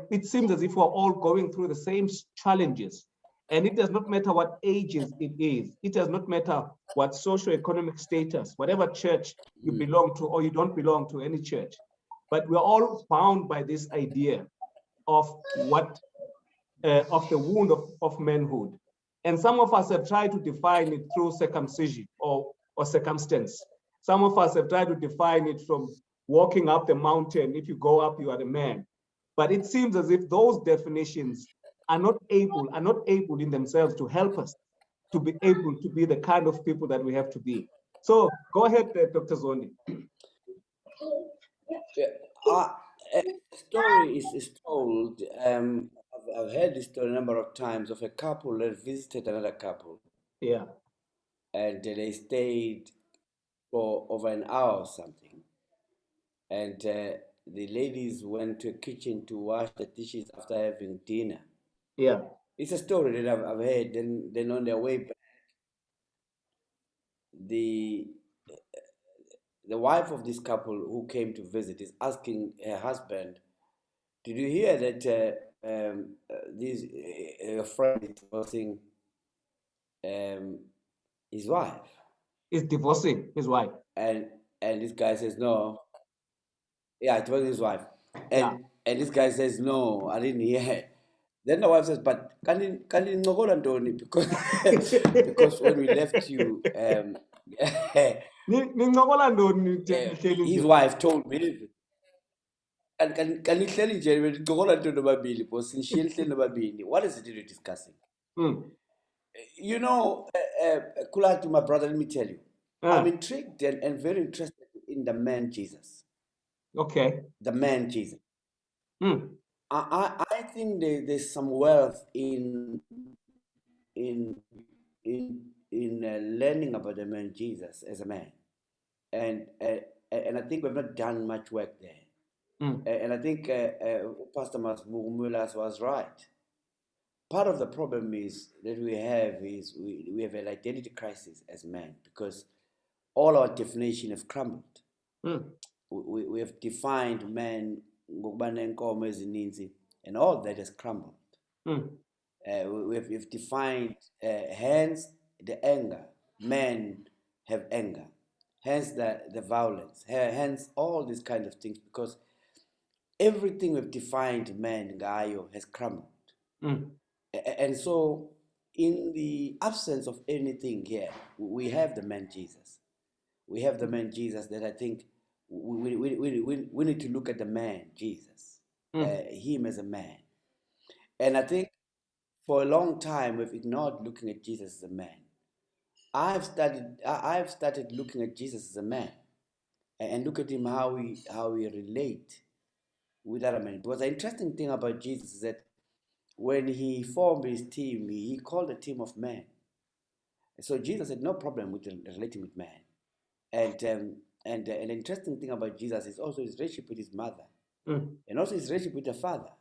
it seems as if we're all going through the same challenges, and it does not matter what ages it is. It does not matter what socioeconomic status, whatever church you belong to or you don't belong to any church, but we're all bound by this idea of what. Of the wound of manhood. And some of us have tried to define it through circumcision or circumstance. Some of us have tried to define it from walking up the mountain. If you go up, you are a man. But it seems as if those definitions are not able in themselves to help us to be able to be the kind of people that we have to be. So go ahead, Dr. Zondi. A story is told. I've heard this story a number of times of a couple that visited another couple. Yeah. And they stayed for over an hour or something. And the ladies went to the kitchen to wash the dishes after having dinner. Yeah. It's a story that I've heard. Then on their way back, the wife of this couple who came to visit is asking her husband, "Did you hear that this friend is divorcing his wife?" Is divorcing his wife. And this guy says, "No." Yeah, it was his wife. And this guy says, "No, I didn't hear." Then the wife says, "But can you Ntoni? Because when we left you, his wife told me." Can you tell what is it you're discussing? You know, Kulati, my brother, let me tell you, I'm intrigued and very interested in the man Jesus. Okay. The man Jesus. I think there's some wealth in learning about the man Jesus as a man, and I think we've not done much work there. And I think Pastor Mazibuko was right. part of the problem is that we have an identity crisis as men, because all our definition have crumbled. We have defined men, and all that has crumbled. We've defined hence the anger. Men have anger, hence the violence, hence all these kind of things, because everything we've defined man gaio has crumbled. And so in the absence of anything here, we have the man Jesus. We have the man Jesus that I think we need to look at the man Jesus, him as a man. And I think for a long time we've ignored looking at Jesus as a man. I've started looking at Jesus as a man, and look at him how we relate with other men. Because the interesting thing about Jesus is that when he formed his team, he called a team of men. So Jesus had no problem with relating with man. And an interesting thing about Jesus is also his relationship with his mother, and also his relationship with the Father.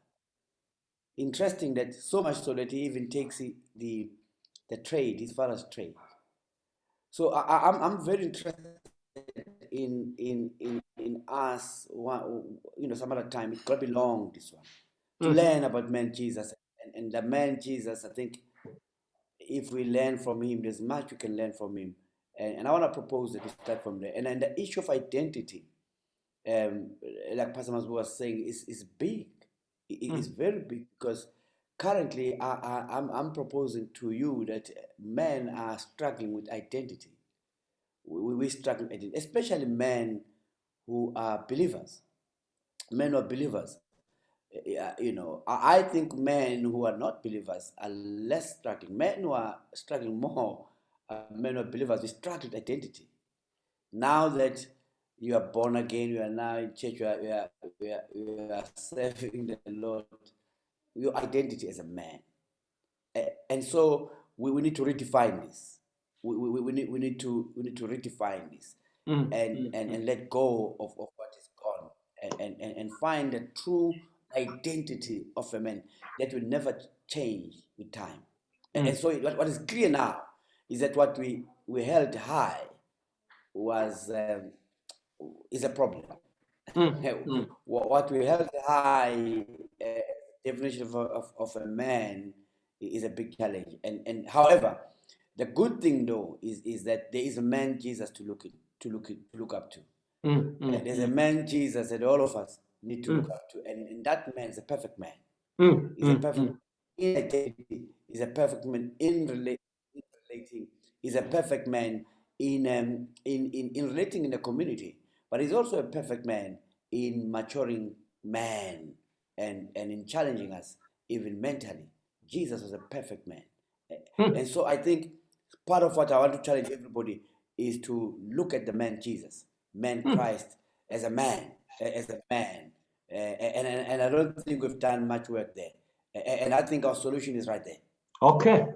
Interesting that so much so that he even takes the trade, his father's trade. So I'm very interested in us, some other time. It's got to be long, this one, to learn about man Jesus. And the man Jesus, I think if we learn from him, there's much we can learn from him. And I want to propose that we start from there. And then the issue of identity, like Pastor Mazibuko was saying, is big. It is very big, because currently I'm proposing to you that men are struggling with identity. We struggle with identity, especially men who are believers. Men who are believers. I think men who are not believers are less struggling. Men who are struggling more are men who are believers. We struggle with identity. Now that you are born again, you are now in church, you are serving the Lord, your identity as a man. And so we need to redefine this. We need to redefine this and let go of what is gone and find the true identity of a man that will never change with time. And so what is clear now is that what we held high is a problem. What we held high, definition of a man, is a big challenge. And however, the good thing though is that there is a man Jesus to look up to. And there's a man Jesus that all of us need to look up to, and that man is a perfect man. He's a perfect in identity. He's a perfect man in relating. He's a perfect man in relating in the community, but he's also a perfect man in maturing man and in challenging us even mentally. Jesus was a perfect man. And so I think part of what I want to challenge everybody is to look at the man Jesus, man Christ, as a man, and I don't think we've done much work there. And I think our solution is right there. Okay,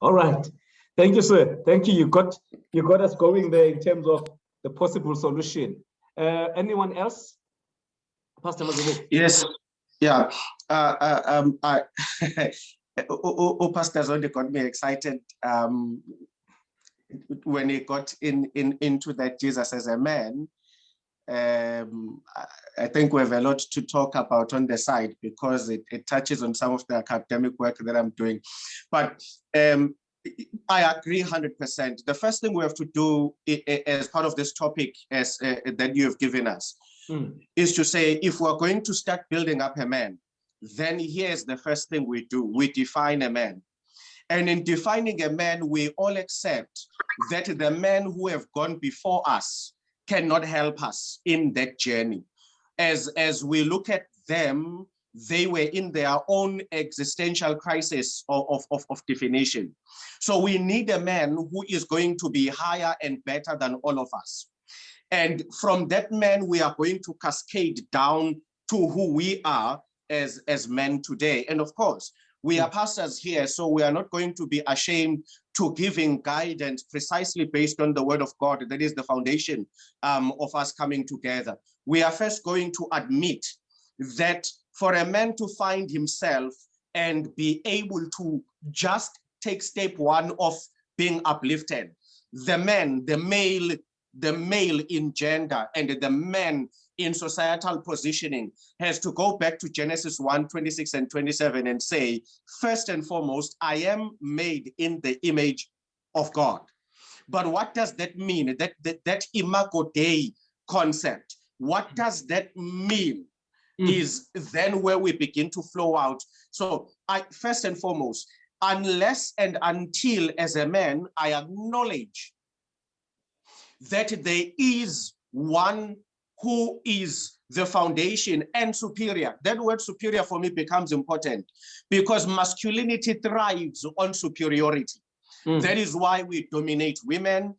all right. Thank you, sir. Thank you. You got us going there in terms of the possible solution. Anyone else? Pastor Mazibuko. Yes. Yeah. Pastor Zondi got me excited when he got into that Jesus as a man. I think we have a lot to talk about on the side, because it touches on some of the academic work that I'm doing. But I agree 100%. The first thing we have to do as part of this topic that you have given us is to say, if we're going to start building up a man, then here's the first thing we do. We define a man. And in defining a man, we all accept that the men who have gone before us cannot help us in that journey. As we look at them, they were in their own existential crisis of definition. So we need a man who is going to be higher and better than all of us. And from that man, we are going to cascade down to who we are as men today. And of course, we are pastors here, so we are not going to be ashamed to giving guidance precisely based on the word of God. That is the foundation of us coming together. We are first going to admit that for a man to find himself and be able to just take step one of being uplifted. The man, the male in gender and the man in societal positioning has to go back to Genesis 1:26 and 27 and say, first and foremost, I am made in the image of God. But what does that mean? That imago Dei concept, what does that mean? Is then where we begin to flow out. So first and foremost, unless and until as a man, I acknowledge that there is one who is the foundation and superior. That word superior for me becomes important because masculinity thrives on superiority. That is why we dominate women,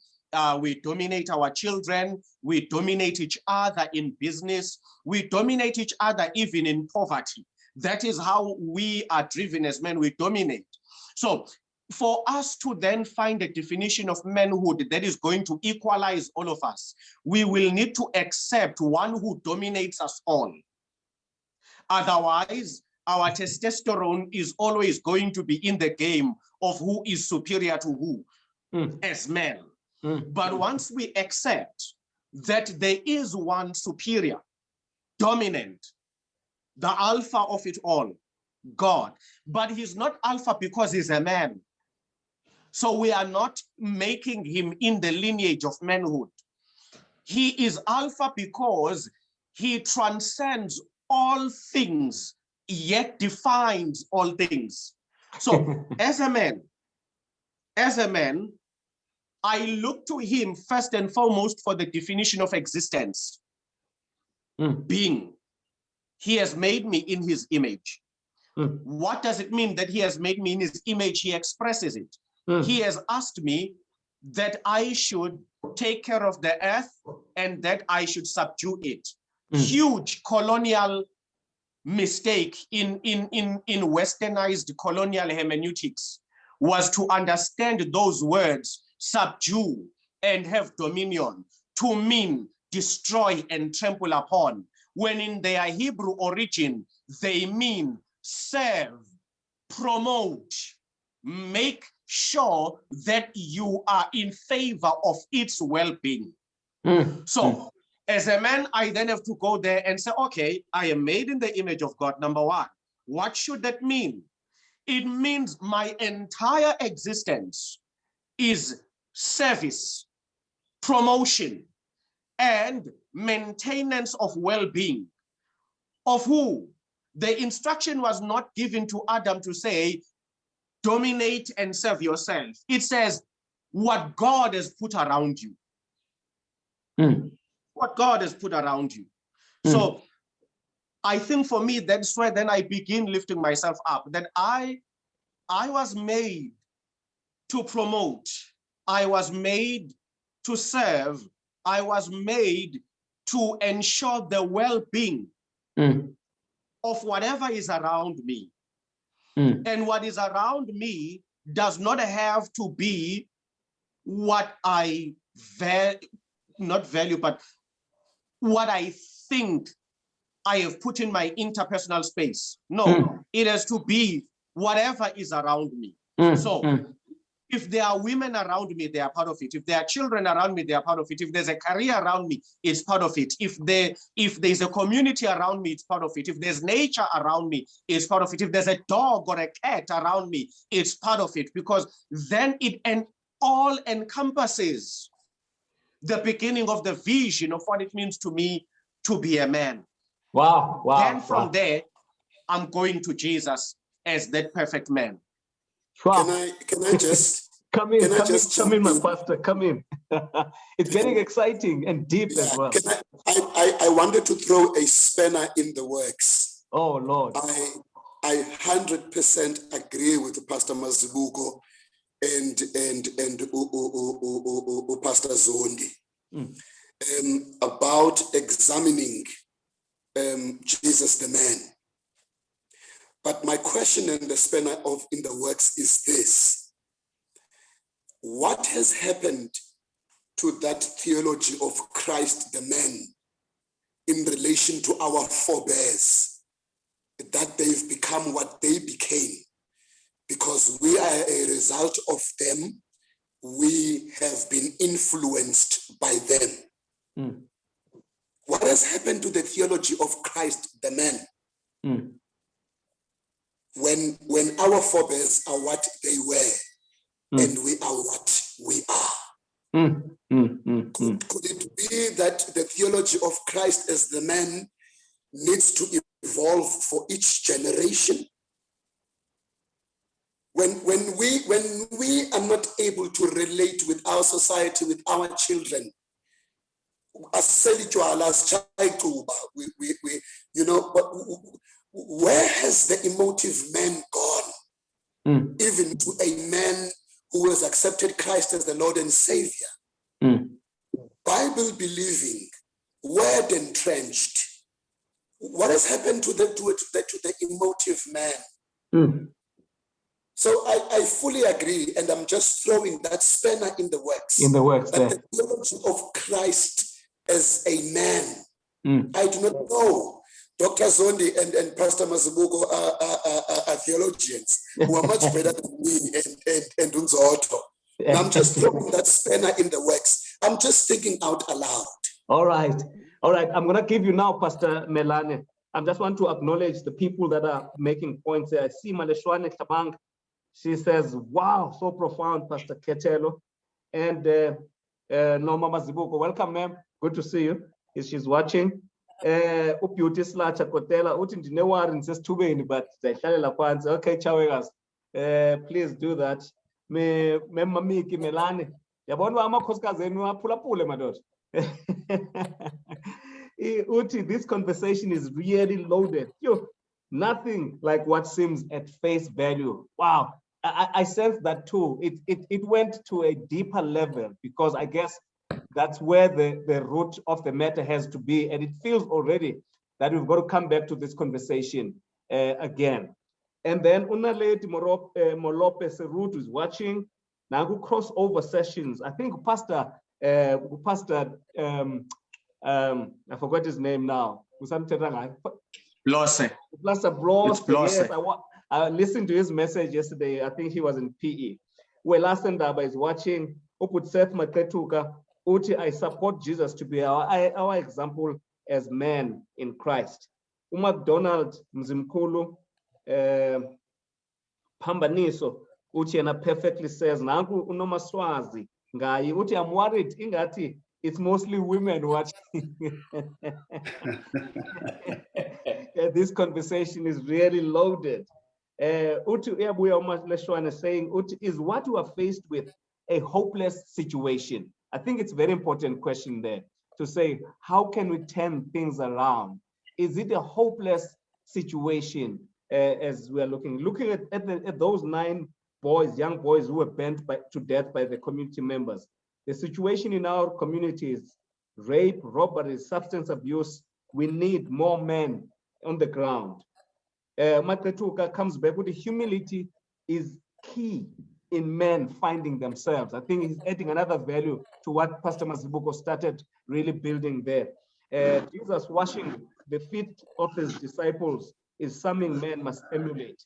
we dominate our children, we dominate each other in business, we dominate each other even in poverty. That is how we are driven as men, we dominate. So for us to then find a definition of manhood that is going to equalize all of us, we will need to accept one who dominates us all. Otherwise, our testosterone is always going to be in the game of who is superior to who as men. But once we accept that there is one superior, dominant, the alpha of it all, God, but he's not alpha because he's a man. So we are not making him in the lineage of manhood. He is alpha because he transcends all things, yet defines all things. So as a man, I look to him first and foremost for the definition of existence. Being. He has made me in his image. What does it mean that he has made me in his image? He expresses it. He has asked me that I should take care of the earth and that I should subdue it. Huge colonial mistake in westernized colonial hermeneutics was to understand those words, subdue and have dominion, to mean destroy and trample upon, when in their Hebrew origin, they mean serve, promote, make sure that you are in favor of its well-being. So as a man, I then have to go there and say, okay, I am made in the image of God, number one. What should that mean? It means my entire existence is service, promotion, and maintenance of well-being. Of who? The instruction was not given to Adam to say, dominate and serve yourself. It says, what God has put around you. What God has put around you. So I think for me, that's where then I begin lifting myself up, that I was made to promote. I was made to serve. I was made to ensure the well-being of whatever is around me. And what is around me does not have to be what I not value, but what I think I have put in my interpersonal space. No, it has to be whatever is around me. So if there are women around me, they are part of it. If there are children around me, they are part of it. If there's a career around me, it's part of it. If there's a community around me, it's part of it. If there's nature around me, it's part of it. If there's a dog or a cat around me, it's part of it. Because then it all encompasses the beginning of the vision of what it means to me to be a man. Wow. Then from there, I'm going to Jesus as that perfect man. Wow. Can I just come in, my pastor, come in. It's getting exciting and deep as well. I wanted to throw a spanner in the works. Oh Lord. I 100% agree with Pastor Mazibuko and Pastor Zondi about examining Jesus the man. But my question and the spanner in the works is this: what has happened to that theology of Christ the man in relation to our forebears? that they've become what they became, because we are a result of them. We have been influenced by them. Mm. What has happened to the theology of Christ, the man? Mm. When our forebears are what they were, Mm. and we are what we are. Mm. Mm. Mm. Mm. Could it be that the theology of Christ as the man needs to evolve for each generation? When we are not able to relate with our society, with our children, where has the emotive man gone? Mm. Even to a man who has accepted Christ as the Lord and Savior. Mm. Bible believing, word entrenched. What has happened to the emotive man? Mm. So I fully agree, and I'm just throwing that spanner in the works. In the works that there. the theology of Christ as a man, Mm. I do not know. Dr. Zondi and Pastor Mazibuko are theologians who are much better than me and Unzoto. And I'm just throwing that spanner in the works. I'm just thinking out aloud. All right. All right. I'm going to give you now, Pastor Melane. I just want to acknowledge the people that are making points here. I see Maleshwane Tabang. She says, wow, so profound, Pastor Khethelo. And Noma Mazibuko, welcome, ma'am. Good to see you. She's watching. Ubyuti Slacha Kotela, uthi ndinewari ndisesithubeni, but ndayihlalela phansi. Okay, chawekas. Please do that. Memamiki Melane. Yabona uba amakhosikazi enu aphulaphule madoda. Uthi, this conversation is really loaded. Nothing like what seems at face value. Wow. I sense that too. It went to a deeper level, because I guess that's where the root of the matter has to be. And it feels already that we've got to come back to this conversation again. And then Unaleti Molope Serut is watching. Now we crossover sessions. I think Pastor I forgot his name now. Blose. Pastor Blose. Blose. Yes, I listened to his message yesterday. I think he was in PE. Well, last Ndaba is watching. Uput Seth Matetuka. Uti, I support Jesus to be our example as men in Christ. McDonald Mzimkulu Pambaniso. Uti and perfectly says, Nangu unomaswazi. Ngai, Uti, I'm worried. Ingati, it's mostly women watching. This conversation is really loaded. Uti Uyabuya Umaleshwane is saying, Uti, is what we are faced with a hopeless situation? I think it's a very important question there to say, how can we turn things around? Is it a hopeless situation as we are looking at those 9 boys, young boys who were burnt to death by the community members? The situation in our community is rape, robbery, substance abuse. We need more men on the ground. Matetuka comes back with the humility is key in men finding themselves. I think he's adding another value to what Pastor Mazibuko started really building there. Jesus washing the feet of his disciples is something men must emulate.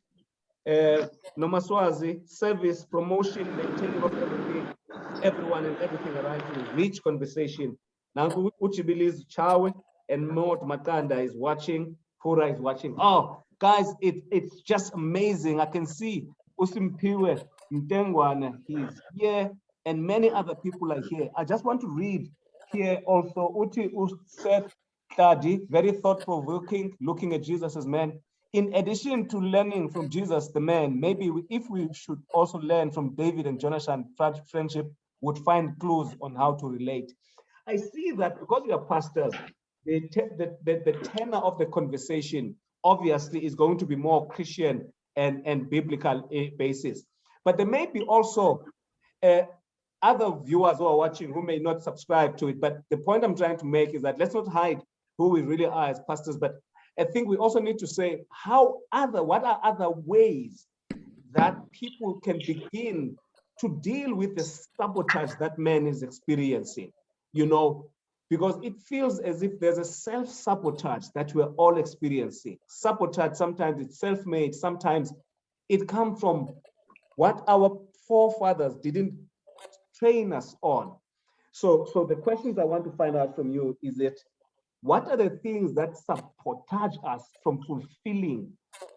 Nomaswazi, service, promotion, maintaining of everything, everyone and everything around you, rich conversation. Now, Uchibili's Chawe and Maud Makanda is watching, Pura is watching. Oh, guys, it's just amazing. I can see Usimpiwe Mtengwana, he's here, and many other people are here. I just want to read here also, Uti Seth Tadi, very thought-provoking, looking at Jesus as man. In addition to learning from Jesus, the man, maybe if we should also learn from David and Jonathan, friendship would find clues on how to relate. I see that because we are pastors, the tenor of the conversation obviously is going to be more Christian and biblical basis. But there may be also other viewers who are watching who may not subscribe to it. But the point I'm trying to make is that let's not hide who we really are as pastors, but I think we also need to say what are other ways that people can begin to deal with the sabotage that man is experiencing, because it feels as if there's a self-sabotage that we're all experiencing. Sabotage, sometimes it's self-made, sometimes it comes from what our forefathers didn't train us on. So the questions I want to find out from you is that, what are the things that sabotage us from fulfilling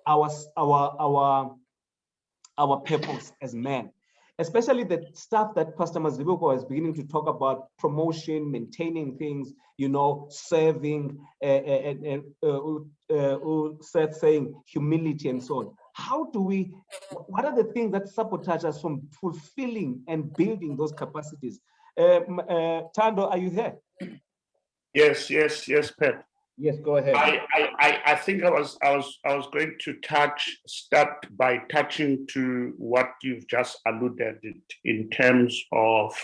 our purpose as men? Especially the stuff that Pastor Mazibuko is beginning to talk about: promotion, maintaining things, serving, Seth saying humility and so on. What are the things that sabotage us from fulfilling and building those capacities? Thando, are you there? Yes, Pep. Yes, go ahead. I think I was going to start by touching to what you've just alluded in terms of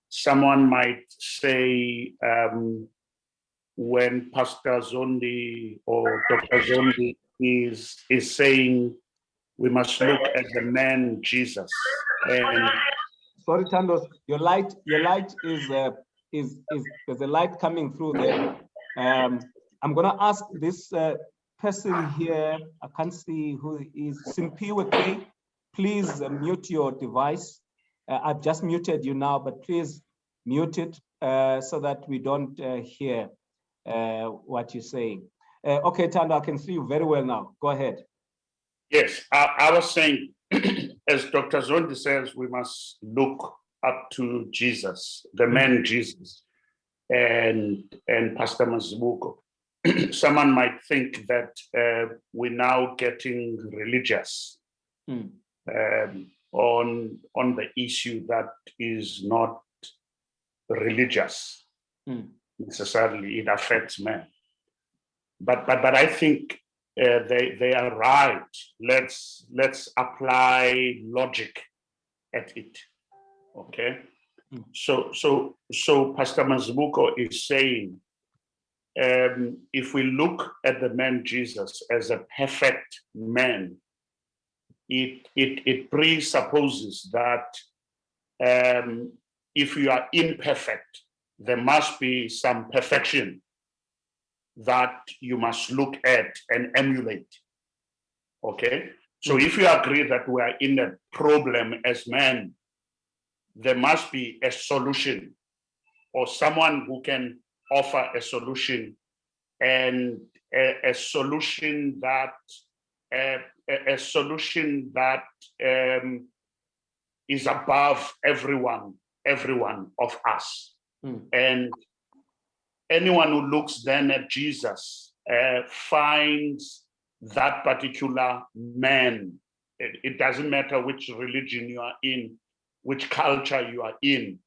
someone might say when Pastor Zondi or Dr. Zondi is saying we must look at the man Jesus. And sorry, Thando, your light is there's a light coming through there. I'm gonna ask this person here, I can't see who is, Sipho, please mute your device. I've just muted you now, but please mute it so that we don't hear what you're saying. Okay, Thando, I can see you very well now. Go ahead. Yes, I was saying, as Dr. Zondi says, we must look up to Jesus, the man Jesus, and Pastor Mazibuko. Someone might think that we're now getting religious on the issue that is not religious necessarily. It affects men, but I think they are right. Let's apply logic at it. Okay. So Pastor Mazibuko is saying, if we look at the man Jesus as a perfect man, it presupposes that if you are imperfect, there must be some perfection that you must look at and emulate. Okay? So if you agree that we are in a problem as men, there must be a solution, or someone who can offer a solution, and a solution that is above everyone of us. And anyone who looks then at Jesus finds that particular man. It doesn't matter which religion you are in, which culture you are in.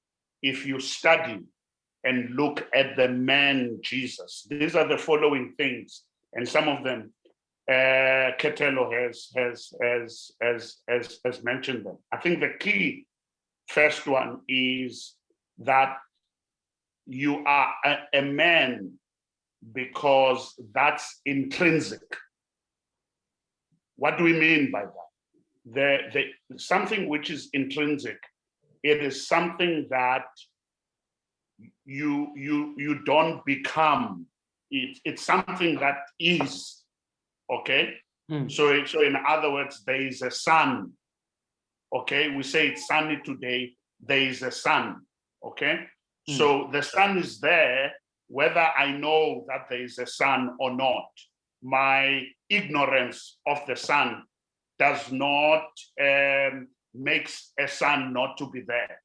If you study and look at the man Jesus, these are the following things, and some of them Khethelo has mentioned them. I think the key first one is that you are a man because that's intrinsic. What do we mean by that? Something which is intrinsic, it is something that you don't become. It's something that is, okay? So in other words, there is a sun, okay? We say it's sunny today, there is a sun, okay? So the sun is there, whether I know that there is a sun or not. My ignorance of the sun does not makes a sun not to be there.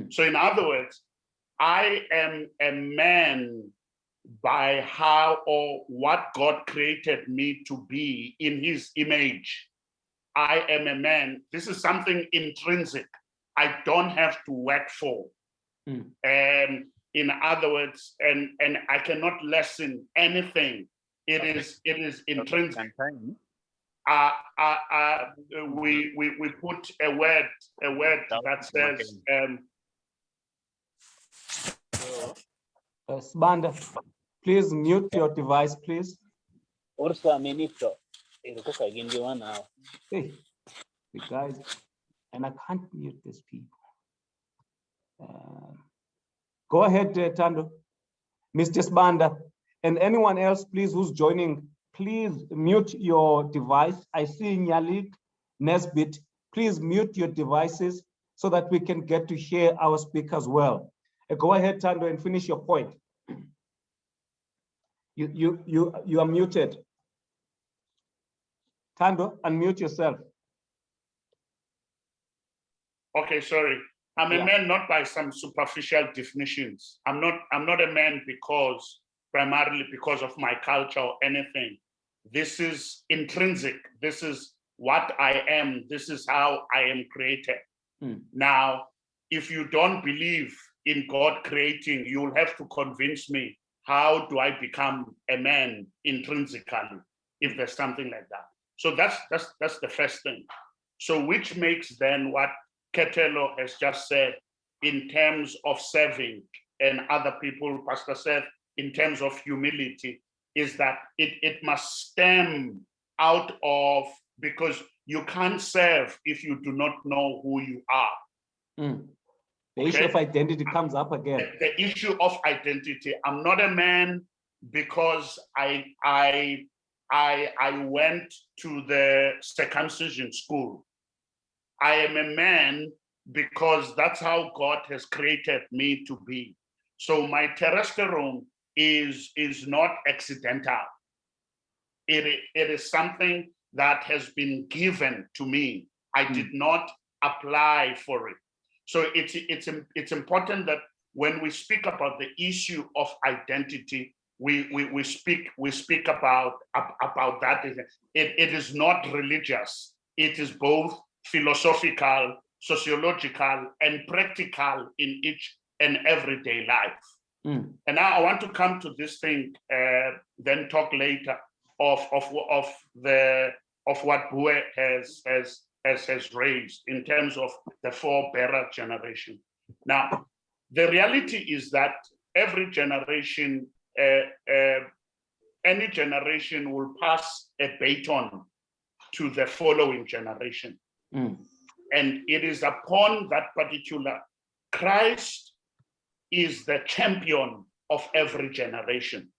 So in other words, I am a man by how or what God created me to be in his image. I am a man. This is something intrinsic. I don't have to work for. In other words, and I cannot lessen anything. It is intrinsic. We put a word that says Sibanda, please mute your device, please. Hey, the guys, and I can't mute these people. Go ahead, Thando. Mr. Sibanda, and anyone else, please, who's joining, please mute your device. I see Nyalik, Nesbit, please mute your devices so that we can get to hear our speakers well. Go ahead, Thando, and finish your point. You are muted. Thando, unmute yourself. Okay, sorry. I'm a man not by some superficial definitions. I'm not a man primarily because of my culture or anything. This is intrinsic. This is what I am. This is how I am created. Now, if you don't believe in God creating, you'll have to convince me, how do I become a man intrinsically, if there's something like that? So that's the first thing. So which makes then what Khethelo has just said in terms of serving and other people, Pastor said, in terms of humility, is that it must stem out of, because you can't serve if you do not know who you are. The issue of identity comes up again. The issue of identity. I'm not a man because I went to the circumcision school. I am a man because that's how God has created me to be. So my testosterone is not accidental. It is something that has been given to me. I did not apply for it. So it's important that when we speak about the issue of identity, we speak about that. It is not religious. It is both philosophical, sociological, and practical in each and everyday life. And now I want to come to this thing, then talk later of what Buwe has raised in terms of the forebearer generation. Now, the reality is that every generation, any generation will pass a baton to the following generation. And it is upon that particular, Christ is the champion of every generation.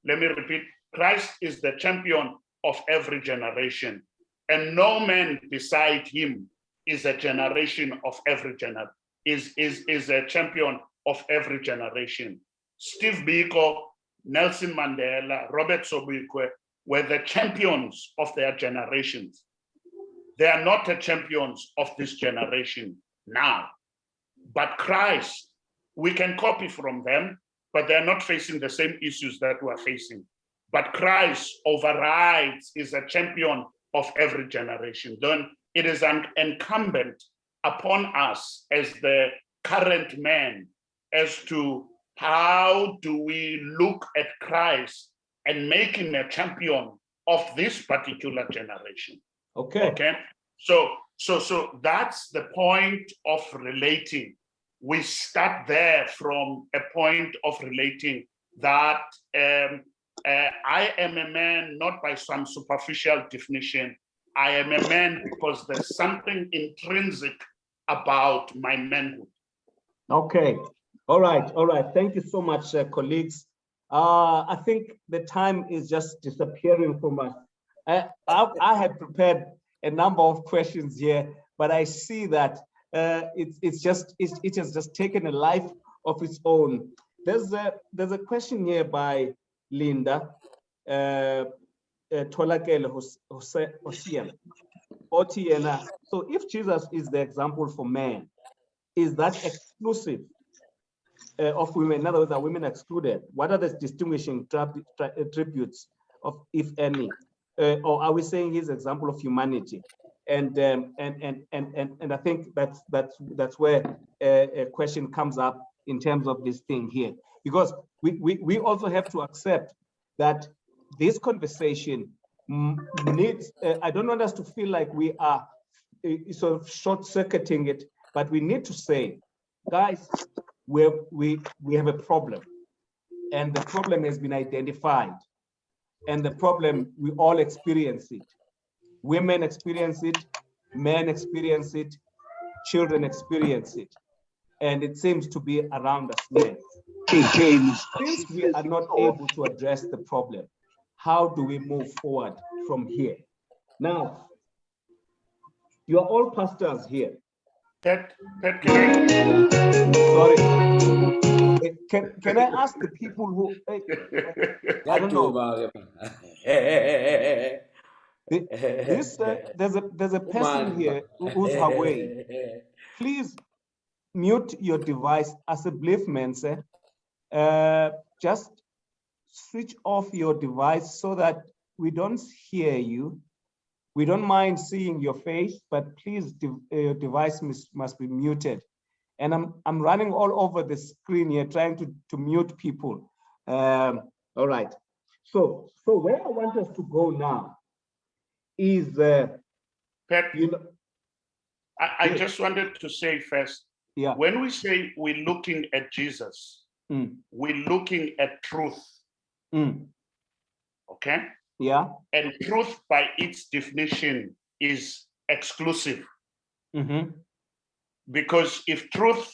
Let me repeat, Christ is the champion of every generation. And no man beside him is a generation of every generation, is a champion of every generation. Steve Biko, Nelson Mandela, Robert Sobukwe were the champions of their generations. They are not the champions of this generation now. But Christ, we can copy from them, but they're not facing the same issues that we're facing. But Christ overrides, is a champion of every generation. Then it is incumbent upon us as the current man as to how do we look at Christ and make him a champion of this particular generation. Okay. So that's the point of relating. We start there from a point of relating that I am a man not by some superficial definition. I am a man because there's something intrinsic about my manhood. Okay. All right. Thank you so much, colleagues. I think the time is just disappearing from us. I had prepared a number of questions here, but I see that it has just taken a life of its own. There's a question here by Linda Tolakele Hosea. So if Jesus is the example for man, is that exclusive of women? In other words, are women excluded? What are the distinguishing attributes of, if any? Or are we saying his example of humanity? And I think that's where a question comes up in terms of this thing here, because we also have to accept that this conversation needs. I don't want us to feel like we are sort of short-circuiting it, but we need to say, guys, we have a problem, and the problem has been identified, and the problem, we all experience it. Women experience it, men experience it, children experience it. and it seems to be around us men. Since we are not able to address the problem, how do we move forward from here? Now, you are all pastors here. Pat, can Sorry. Can I ask the people who, I don't know. There's a person here who's away. Please mute your device as a man, sir. Just switch off your device so that we don't hear you. We don't mind seeing your face, but please, your device must be muted. And I'm running all over the screen here trying to mute people. All right. So where I want us to go now is, Pat, you know, I just wanted to say first, yeah. when we say we're looking at Jesus, we're looking at truth. Okay? Yeah. And truth, by its definition, is exclusive. Because if truth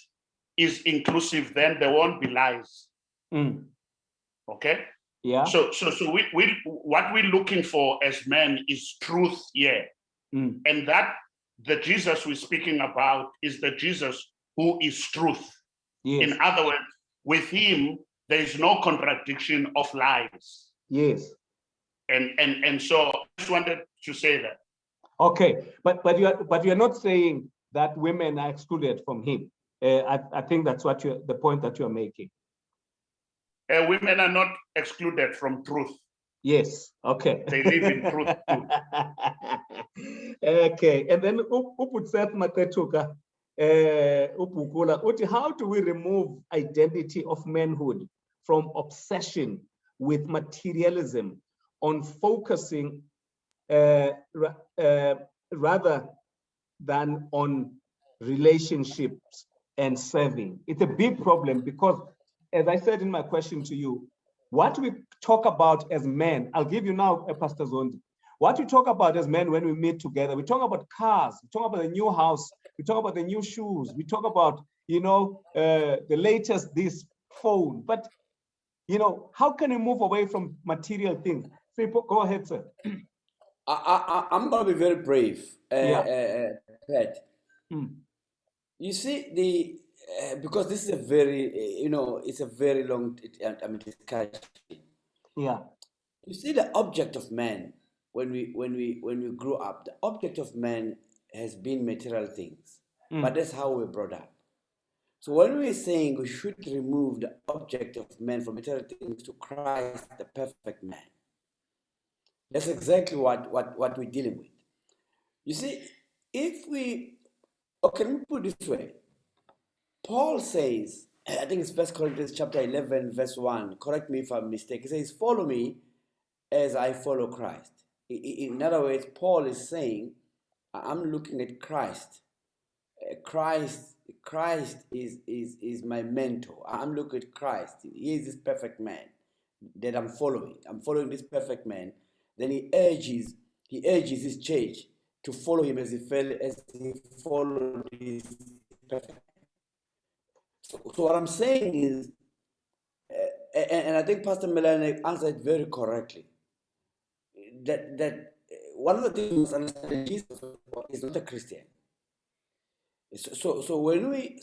is inclusive, then there won't be lies. Okay? Yeah. So we what we're looking for as men is truth here. And that the Jesus we're speaking about is the Jesus who is truth. Yes. In other words, with him, there is no contradiction of lies. Yes. And so I just wanted to say that. Okay, but you're not saying that women are excluded from him. I think that's what the point that you're making. Women are not excluded from truth. Yes. Okay. They live in truth too. Okay, and then Uputset Matetuka, Upukula, how do we remove identity of manhood from obsession with materialism on focusing rather than on relationships and serving? It's a big problem because, as I said in my question to you, what we talk about as men, I'll give you now, Pastor Zondi, what we talk about as men when we meet together, we talk about cars, we talk about the new house, we talk about the new shoes, we talk about, the latest this phone, but, how can we move away from material things? Sipho, go ahead, sir. I'm going to be very brave, Pat. You see, because this is a very, it's a very long discussion. Yeah. You see, the object of man, when we grew up, the object of man has been material things, but that's how we're brought up. So when we're saying we should remove the object of man from material things to Christ, the perfect man, that's exactly what we're dealing with. You see, let me put it this way. Paul says, I think it's 1 Corinthians chapter 11, verse 1, correct me if I'm mistaken. He says, follow me as I follow Christ. In other words, Paul is saying, I'm looking at Christ. Christ is my mentor. I'm looking at Christ. He is this perfect man that I'm following. I'm following this perfect man. Then he urges his church to follow him as he followed his perfect man. So what I'm saying is, and I think Pastor Melane answered very correctly, that one of the things understand, Jesus is not a Christian. So when we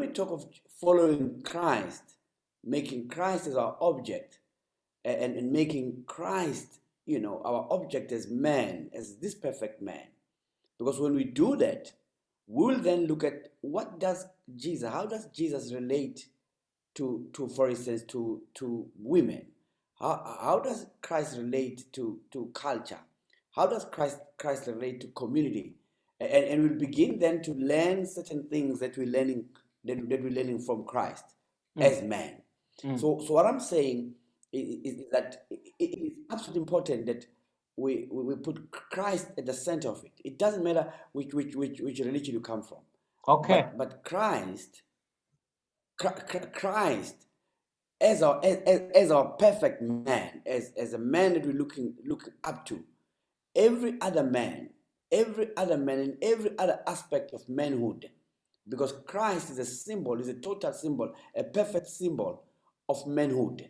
talk of following Christ, making Christ as our object, and making Christ, our object as man, as this perfect man, because when we do that, we'll then look at how does Jesus relate to for instance, to women? How does Christ relate to culture? How does Christ relate to community? And we'll begin then to learn certain things that we're learning from Christ as man. So what I'm saying is that it is absolutely important that we put Christ at the center of it. It doesn't matter which religion you come from. Okay. But Christ as our perfect man, as a man that we're looking up to. Every other man in every other aspect of manhood because Christ is a symbol, is a total symbol, a perfect symbol of manhood.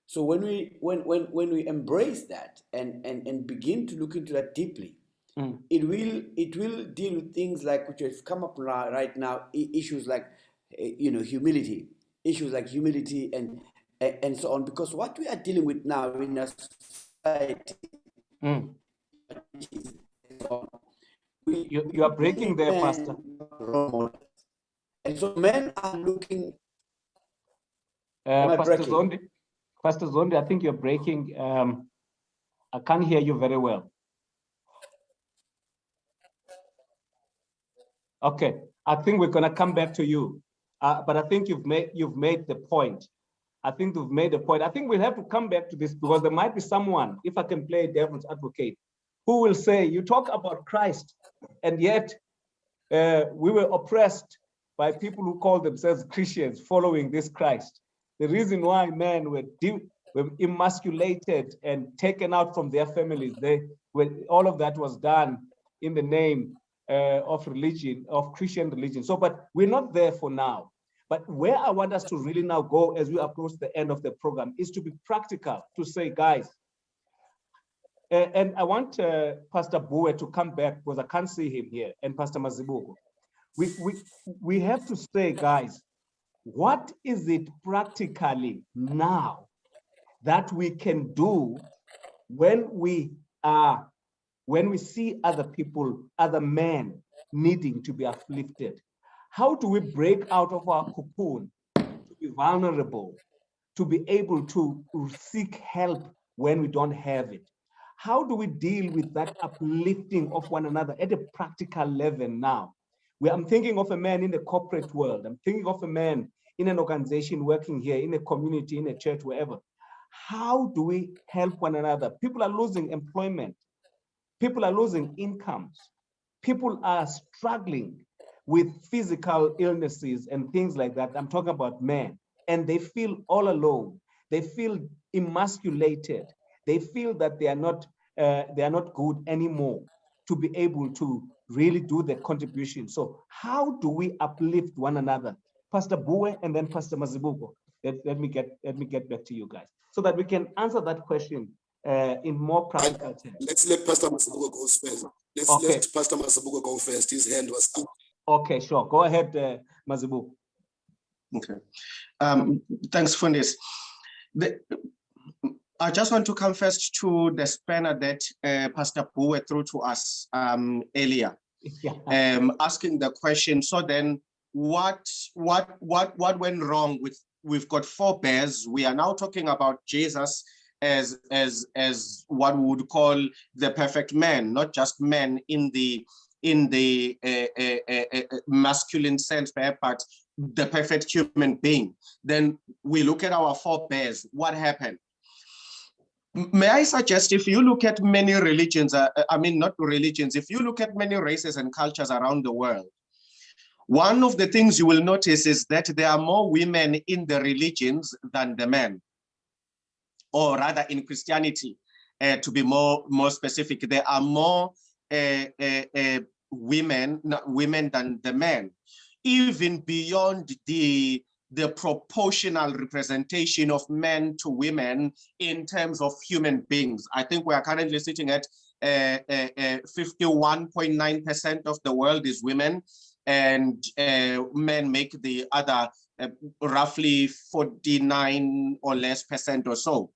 So when we embrace that and begin to look into that deeply, it will deal with things like which have come up right now, issues like humility, and so on. Because what we are dealing with now in our society, You are breaking there, Pastor. And so men are looking. Pastor Zondi, I think you're breaking. I can't hear you very well. Okay, I think we're gonna come back to you, but I think you've made the point. I think you've made the point. I think we'll have to come back to this because there might be someone, if I can play devil's advocate, who will say, you talk about Christ, and yet we were oppressed by people who call themselves Christians following this Christ. The reason why men were emasculated and taken out from their families, all of that was done in the name of religion, of Christian religion. So, but we're not there for now. But where I want us to really now go as we approach the end of the program is to be practical, to say, guys, and I want Pastor Buwe to come back because I can't see him here, and Pastor Mazibuko. We have to say, guys, what is it practically now that we can do when we see other people, other men needing to be uplifted? How do we break out of our cocoon to be vulnerable, to be able to seek help when we don't have it? How do we deal with that uplifting of one another at a practical level now? I'm thinking of a man in the corporate world. I'm thinking of a man in an organization working here, in a community, in a church, wherever. How do we help one another? People are losing employment. People are losing incomes. People are struggling with physical illnesses and things like that. I'm talking about men, and they feel all alone. They feel emasculated. They feel that they are not good anymore to be able to really do the contribution. So how do we uplift one another? Pastor Buwe and then Pastor Mazibuko. Let me get back to you guys so that we can answer that question in more practical terms. Let's let Pastor Mazibuko go first. Let Pastor Mazibuko go first. His hand was up. Okay, sure. Go ahead, Mazibuko. Okay. Thanks, Fundis. I just want to come first to the spanner that Pastor Buwe threw to us earlier, asking the question. So then, what went wrong with? We've got 4 bears. We are now talking about Jesus as what we would call the perfect man, not just man in the masculine sense, but the perfect human being. Then we look at our 4 bears. What happened? May I suggest, if you look at many religions, not religions, if you look at many races and cultures around the world, one of the things you will notice is that there are more women in the religions than the men, or rather in Christianity, to be more specific, there are more women than the men, even beyond the proportional representation of men to women in terms of human beings. I think we are currently sitting at 51.9% of the world is women, and men make the other roughly 49 or less percent or so.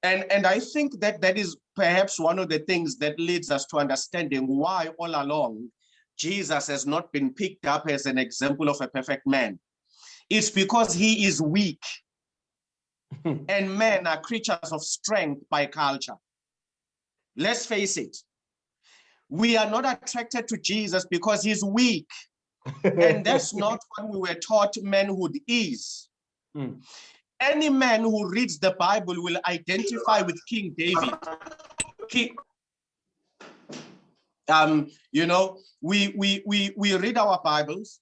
And I think that is perhaps one of the things that leads us to understanding why all along Jesus has not been picked up as an example of a perfect man. It's because he is weak, and men are creatures of strength by culture. Let's face it. We are not attracted to Jesus because he's weak. And that's not what we were taught manhood is. Any man who reads the Bible will identify with King David. We read our Bibles.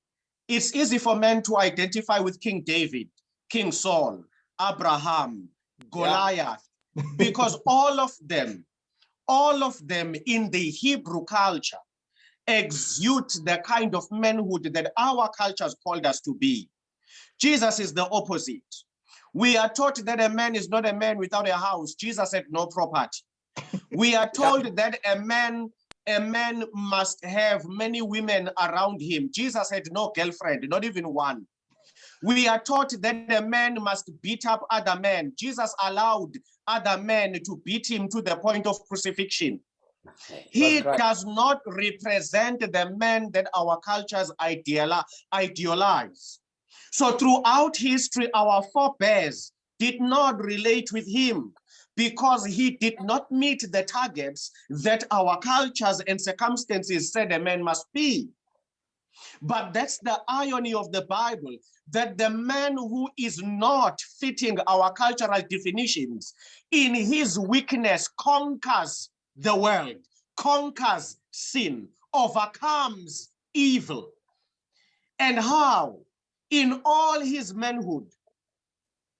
It's easy for men to identify with King David, King Saul, Abraham, Goliath, because all of them in the Hebrew culture, exude the kind of manhood that our cultures called us to be. Jesus is the opposite. We are taught that a man is not a man without a house. Jesus had no property. We are told that a man must have many women around him. Jesus had no girlfriend, not even one. We are taught that a man must beat up other men. Jesus allowed other men to beat him to the point of crucifixion. He does not represent the man that our cultures idealize. So throughout history, our forebears did not relate with him because he did not meet the targets that our cultures and circumstances said a man must be. But that's the irony of the Bible, that the man who is not fitting our cultural definitions, in his weakness conquers the world, conquers sin, overcomes evil. And how? In all his manhood,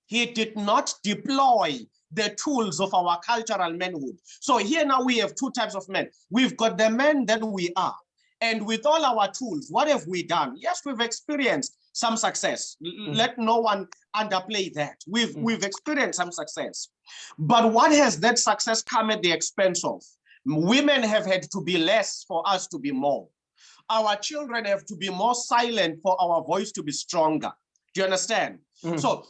he did not deploy the tools of our cultural manhood. So here now we have two types of men. We've got the men that we are. And with all our tools, what have we done? Yes, we've experienced some success. Let no one underplay that. We've experienced some success. But what has that success come at the expense of? Women have had to be less for us to be more. Our children have to be more silent for our voice to be stronger. Do you understand? So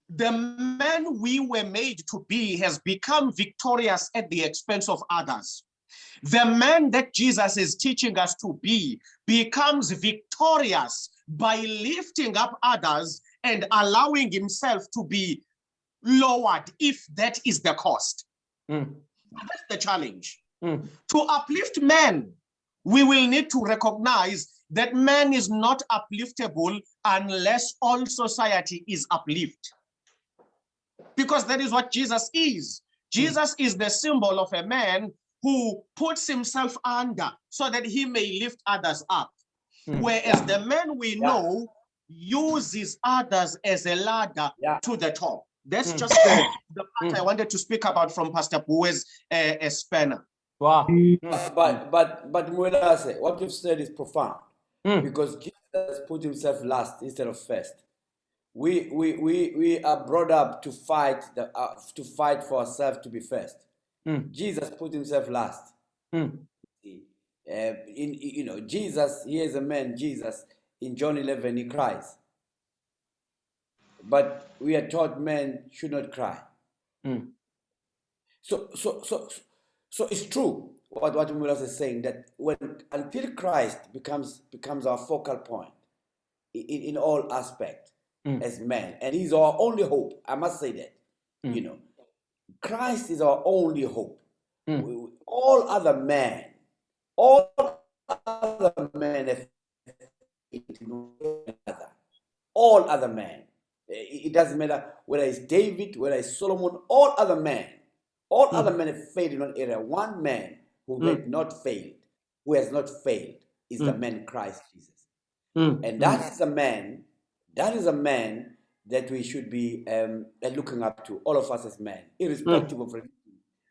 the man we were made to be has become victorious at the expense of others. The man that Jesus is teaching us to be becomes victorious by lifting up others and allowing himself to be lowered if that is the cost. That's the challenge. To uplift man, we will need to recognize that man is not upliftable unless all society is uplift. Because that is what Jesus is. Jesus is the symbol of a man who puts himself under so that he may lift others up. Whereas the man we know uses others as a ladder to the top. That's just the part I wanted to speak about from Pastor Buwe's spanner. Wow. But Mwelase, what you've said is profound. Because Jesus put himself last instead of first. We are brought up to fight for ourselves to be first. Jesus put himself last. Jesus, he is a man, Jesus, in John 11, he cries. But we are taught men should not cry. So it's true what Mulas is saying, that until Christ becomes our focal point in all aspects as men, and he's our only hope. I must say that. Christ is our only hope. All other men have all other men. It doesn't matter whether it's David, whether it's Solomon, all other men have failed in one area. One man who has not failed is the man Christ Jesus. And that is a man that we should be looking up to, all of us as men, irrespective of religion.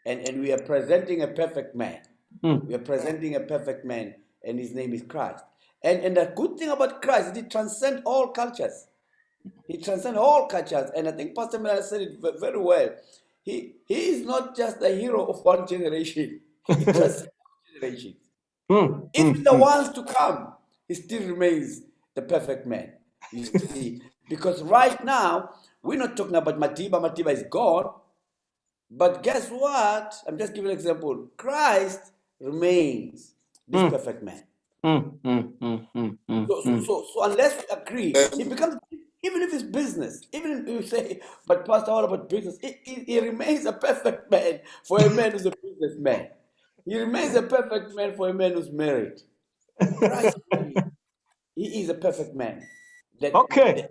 And we are presenting a perfect man. We are presenting a perfect man, and his name is Christ. And the good thing about Christ is he transcends all cultures. He transcends all cultures. And I think Pastor Melane said it very well. He is not just a hero of one generation. He transcends all generations. Even the ones to come, he still remains the perfect man. You see, because right now, we're not talking about Matiba. Matiba is gone. But guess what? I'm just giving an example. Christ remains this perfect man. So unless we agree, he becomes, even if it's business, even if you say, but Pastor, all about business, he remains a perfect man for a man who's a businessman. He remains a perfect man for a man who's married. Christ, he is a perfect man. Okay.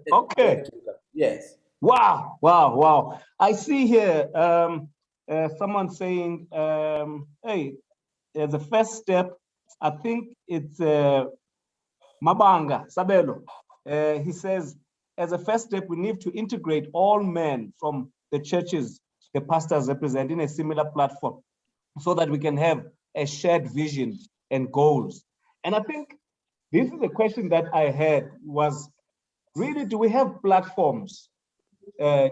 Yes. Wow. I see here someone saying, hey, the first step, I think it's Mabanga Sabelo. He says, as a first step, we need to integrate all men from the churches the pastors represent in a similar platform so that we can have a shared vision and goals. And I think this is the question that I had was, really, do we have platforms,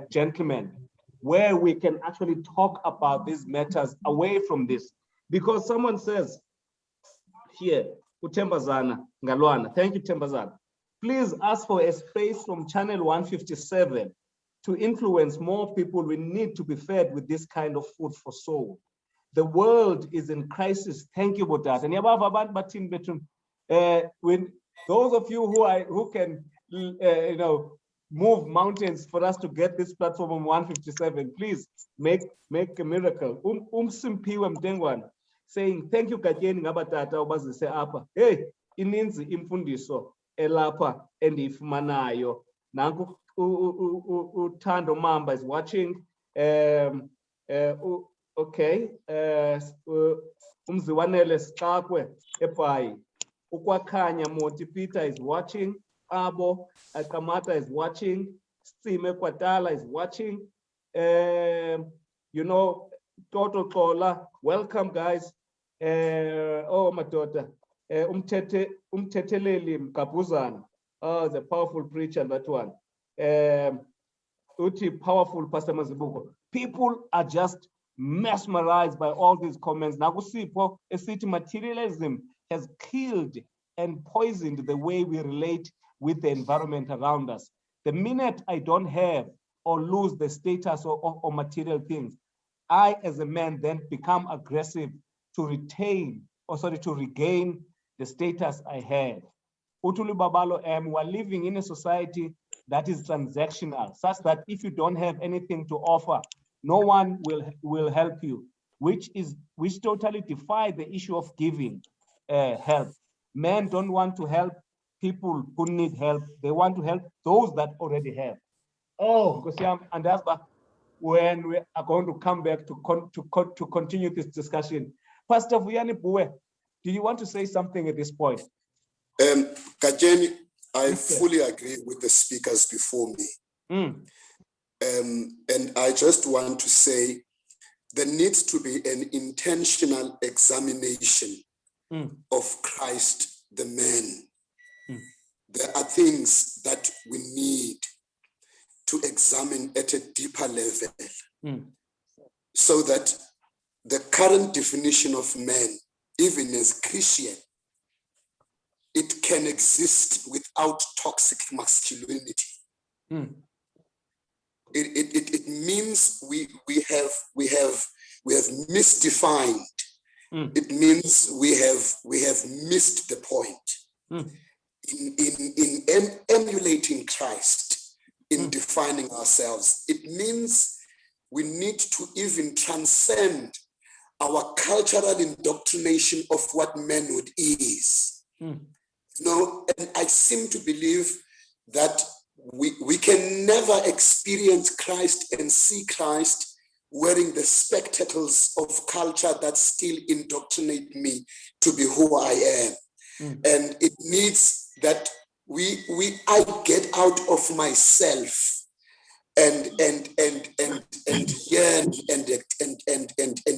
gentlemen, where we can actually talk about these matters away from this? Because someone says here, Utembazana Ngalwana, thank you, Tembazana. Please ask for a space from channel 157 to influence more people. We need to be fed with this kind of food for soul. The world is in crisis. Thank you, Bodat. And when those of you who can move mountains for us to get this platform on 157, please make a miracle. Simpiwe Mtengwana saying, thank you, Kajeni Ngabatata Obazise Apa. Hey, ininzi imfundiso elapha endifumanayo. Nanku Thando Mamba is watching. Okay. Umziwanele Skakwe Epai. Ukwakhanya Moti Peter is watching. Abo Akamata is watching. Stime Kwatala is watching. Total Kola. Welcome, guys. Oh, my daughter. Umteteleli Mkabuzana. Oh, the powerful preacher, that one. Uti, powerful Pastor Mazibuko. People are just mesmerized by all these comments. Now, Sipho, a city materialism has killed and poisoned the way we relate with the environment around us. The minute I don't have or lose the status or material things, I, as a man, then become aggressive to regain the status I have. Utulu Babalo, we're living in a society that is transactional, such that if you don't have anything to offer, no one will help you, which totally defy the issue of giving help. Men don't want to help people who need help. They want to help those that already have. Oh, and that's when we are going to come back to continue this discussion. Pastor Vuyani Buwe, do you want to say something at this point? Kajeni, I fully agree with the speakers before me. And I just want to say there needs to be an intentional examination of Christ, the man. There are things that we need to examine at a deeper level so that the current definition of man, even as Christian, it can exist without toxic masculinity. It means we have misdefined. It means we have missed the point. In emulating Christ, in defining ourselves, it means we need to even transcend our cultural indoctrination of what manhood is. And I seem to believe that we can never experience Christ and see Christ wearing the spectacles of culture that still indoctrinate me to be who I am. And it needs that I get out of myself and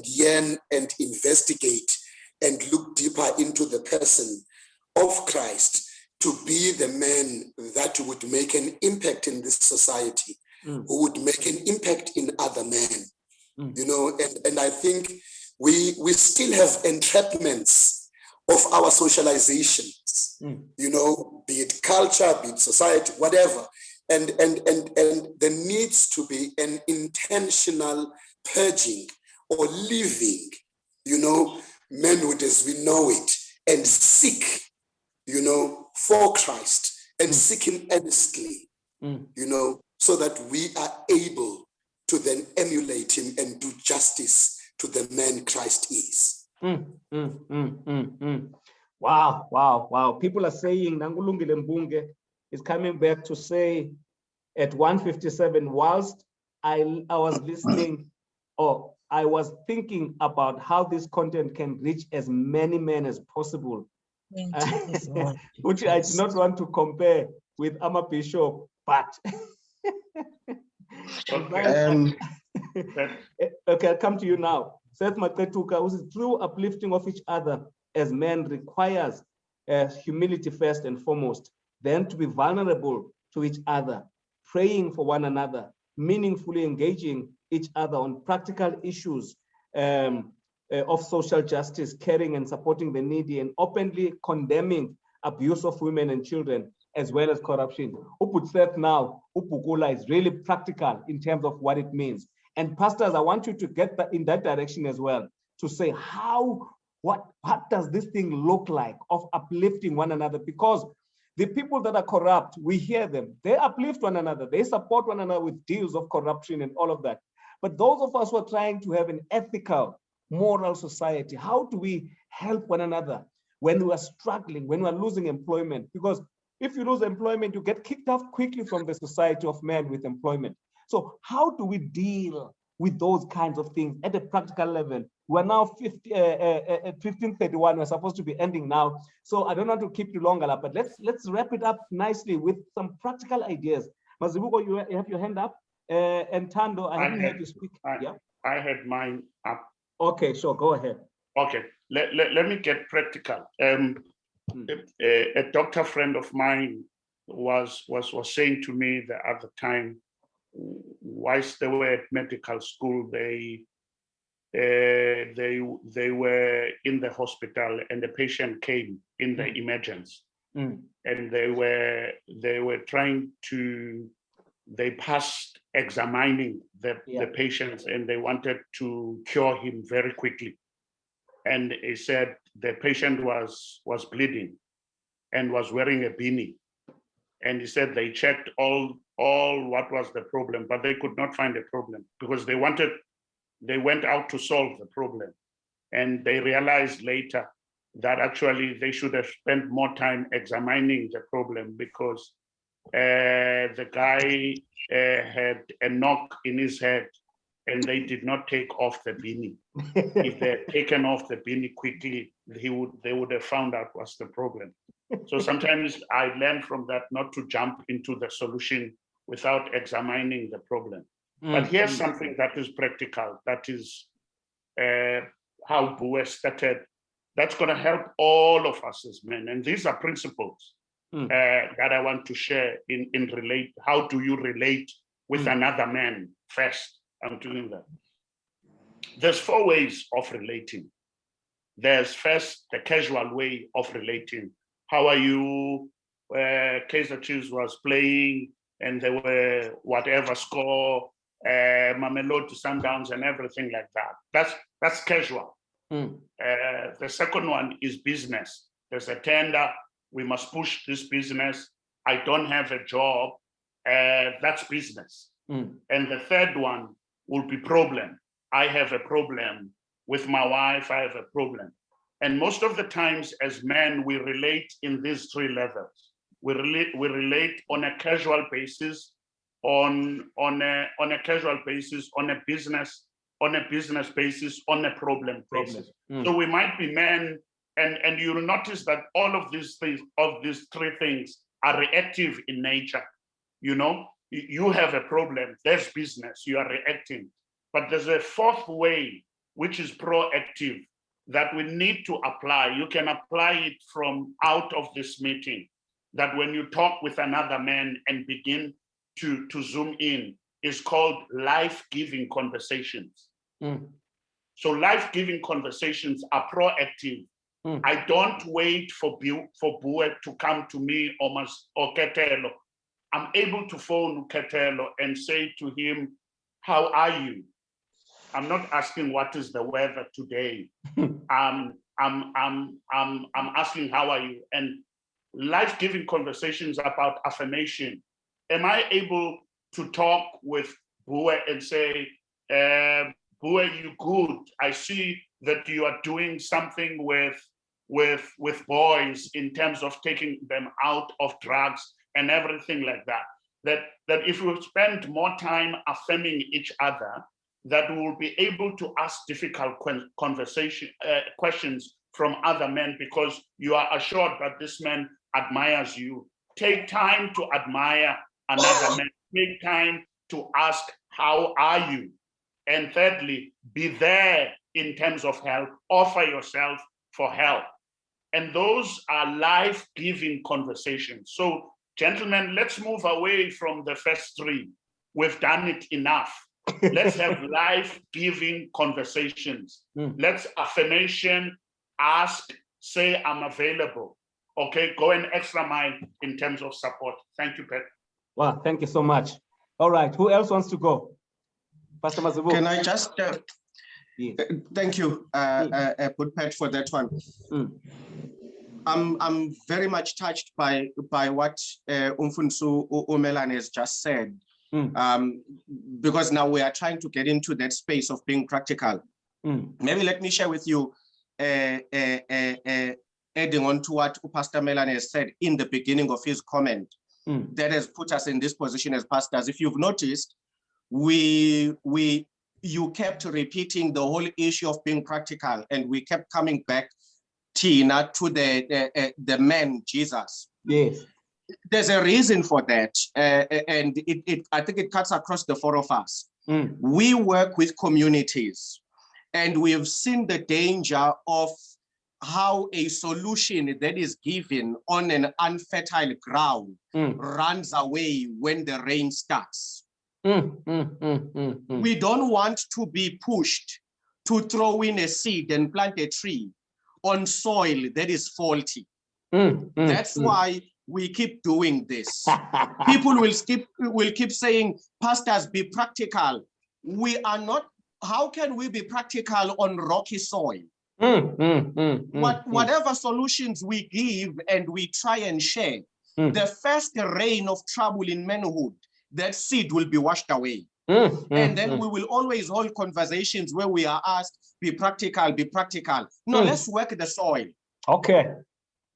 yearn and investigate and look deeper into the person of Christ to be the man that would make an impact in this society, who would make an impact in other men. And I think we still have entrapments of our socializations, be it culture, be it society, whatever. And there needs to be an intentional purging or living, manhood as we know it, and seek, for Christ and seek him earnestly, so that we are able to then emulate him and do justice to the man Christ is. Wow. People are saying Nangulungile Mbunge is coming back to say at 157, whilst I was listening, or I was thinking about how this content can reach as many men as possible, which I do not want to compare with Ama Bishop, but okay, I'll come to you now. Seth Matetuka, who is through uplifting of each other as men requires humility first and foremost, then to be vulnerable to each other, praying for one another, meaningfully engaging each other on practical issues of social justice, caring and supporting the needy, and openly condemning abuse of women and children, as well as corruption. Uputset now, Upukula is really practical in terms of what it means. And pastors, I want you to get in that direction as well, to say what does this thing look like of uplifting one another? Because the people that are corrupt, we hear them, they uplift one another, they support one another with deals of corruption and all of that. But those of us who are trying to have an ethical, moral society, how do we help one another when we are struggling, when we are losing employment? Because if you lose employment, you get kicked off quickly from the society of men with employment. So how do we deal with those kinds of things at a practical level? We're now 15:31, we're supposed to be ending now. So I don't want to keep you longer, but let's wrap it up nicely with some practical ideas. Mazibuko, you have your hand up. And Thando, I haven't heard you speak. I had mine up. Okay, sure, go ahead. Okay, let me get practical. A doctor friend of mine was saying to me the other time, whilst they were at medical school, they were in the hospital and the patient came in the emergency, and they were trying to, they passed examining the patients, and they wanted to cure him very quickly. And he said the patient was bleeding and was wearing a beanie. And he said they checked all what was the problem, but they could not find a problem because they went out to solve the problem. And they realized later that actually they should have spent more time examining the problem, because the guy had a knock in his head and they did not take off the beanie. If they had taken off the beanie quickly, they would have found out what's the problem. So sometimes I learn from that not to jump into the solution without examining the problem. But here's something that is practical, that is how Buwe started. That's going to help all of us as men. And these are principles that I want to share in relate. How do you relate with another man first? I'm doing that. There's 4 ways of relating. There's first the casual way of relating. How are you? Kaizer Chiefs was playing and they were whatever score, Mamelodi Sundowns and everything like that. That's casual. The second one is business. There's a tender. We must push this business. I don't have a job. That's business. And the third one will be problem. I have a problem with my wife. I have a problem. And most of the times as men, we relate in these 3 levels. We relate on a casual basis, on a casual basis, on a business basis, on a problem basis. So we might be men, and you'll notice that all of these things, of these 3 things, are reactive in nature. You know, you have a problem, there's business, you are reacting. But there's a 4th way, which is proactive, that we need to apply. You can apply it from out of this meeting, that when you talk with another man and begin to zoom in, is called life-giving conversations. So life-giving conversations are proactive. I don't wait for Buwe to come to me or Khethelo. I'm able to phone Khethelo and say to him, how are you? I'm not asking what is the weather today. I'm asking how are you? And life-giving conversations about affirmation. Am I able to talk with Buwe and say, Buwe, you good? I see that you are doing something with boys in terms of taking them out of drugs and everything like that. That if we spend more time affirming each other, that we will be able to ask difficult questions from other men, because you are assured that this man admires you. Take time to admire another man. Take time to ask, how are you? And thirdly, be there in terms of help. Offer yourself for help. And those are life-giving conversations. So, gentlemen, let's move away from the first three. We've done it enough. Let's have life-giving conversations. Let's affirmation, ask, say, I'm available. Okay, go an extra mile in terms of support. Thank you, Pat. Wow, thank you so much. All right, who else wants to go? Pastor Mazibuko. Can I just, thank you, Pat, for that one. I'm very much touched by what Umfunsu Melane has just said, because now we are trying to get into that space of being practical. Maybe let me share with you, adding on to what Pastor Melane has said in the beginning of his comment, that has put us in this position as pastors. If you've noticed, you kept repeating the whole issue of being practical, and we kept coming back, Tina, to the man Jesus. Yes, there's a reason for that, and I think it cuts across the four of us. We work with communities, and we have seen the danger of how a solution that is given on an unfertile ground runs away when the rain starts. We don't want to be pushed to throw in a seed and plant a tree on soil that is faulty. That's why we keep doing this. People will keep saying, pastors, be practical. We are not. How can we be practical on rocky soil? Whatever solutions we give and we try and share, the first rain of trouble in manhood, that seed will be washed away. And then we will always hold conversations where we are asked, be practical, be practical. No, let's work the soil. Okay.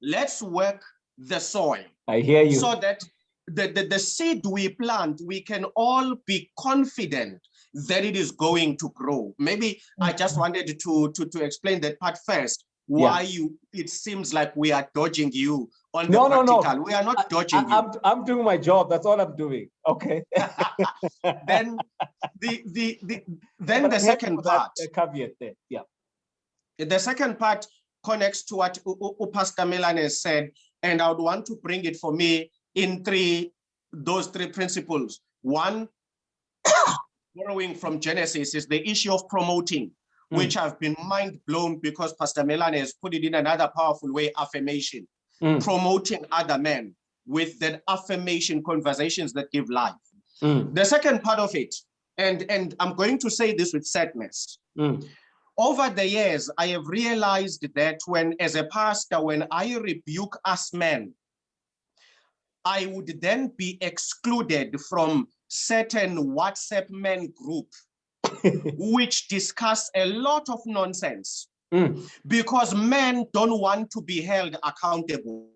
Let's work the soil. I hear you. So that the seed we plant, we can all be confident that it is going to grow. Maybe I just wanted to explain that part first. Why it seems like we are dodging you on the practical. No. We are not dodging you. I'm doing my job. That's all I'm doing. Okay. Then the second part. Caveat there. Yeah. The second part connects to what Pastor Melane said, and I would want to bring it for me in those three principles. One, borrowing from Genesis, is the issue of promoting, which have been mind blown because Pastor Melane has put it in another powerful way, affirmation, promoting other men with that affirmation conversations that give life. The second part of it, and I'm going to say this with sadness. Over the years, I have realized that as a pastor, when I rebuke us men, I would then be excluded from certain WhatsApp men group, which discuss a lot of nonsense, because men don't want to be held accountable.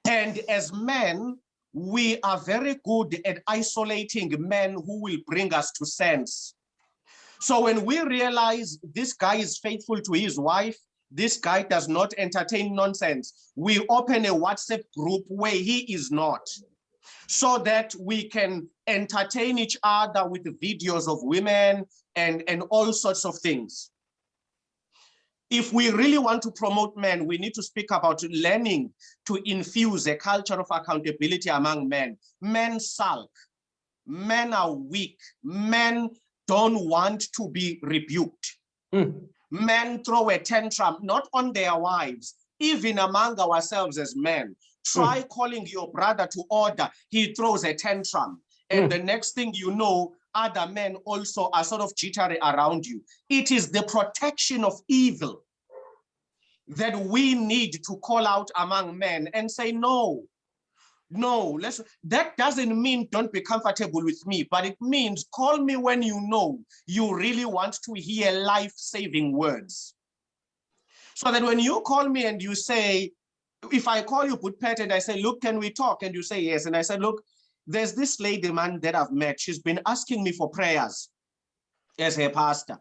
And as men, we are very good at isolating men who will bring us to sense. So when we realize this guy is faithful to his wife, this guy does not entertain nonsense, we open a WhatsApp group where he is not, so that we can entertain each other with videos of women and all sorts of things. If we really want to promote men, we need to speak about learning to infuse a culture of accountability among men. Men sulk, men are weak, men don't want to be rebuked. Men throw a tantrum, not on their wives, even among ourselves as men. Try calling your brother to order, he throws a tantrum. And the next thing you know, other men also are sort of jittery around you. It is the protection of evil that we need to call out among men and say, no, that doesn't mean don't be comfortable with me, but it means call me when you know you really want to hear life-saving words. So that when you call me and you say, if I call you Pat and I say, look, can we talk? And you say yes. And I said, look, there's this lady, man, that I've met. She's been asking me for prayers as her pastor.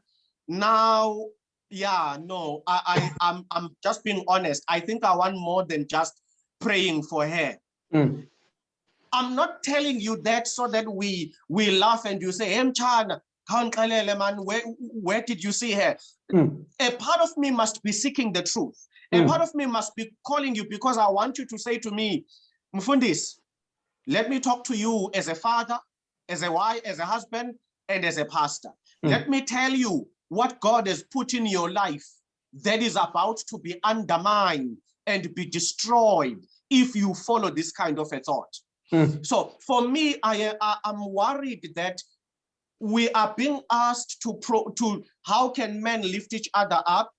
Now, no, I'm just being honest. I think I want more than just praying for her. I'm not telling you that so that we laugh and you say, Mchana, man, where did you see her? A part of me must be seeking the truth. And part of me must be calling you because I want you to say to me, Mfundis, let me talk to you as a father, as a wife, as a husband, and as a pastor. Let me tell you what God has put in your life that is about to be undermined and be destroyed if you follow this kind of a thought. So for me, I'm worried that we are being asked to how can men lift each other up,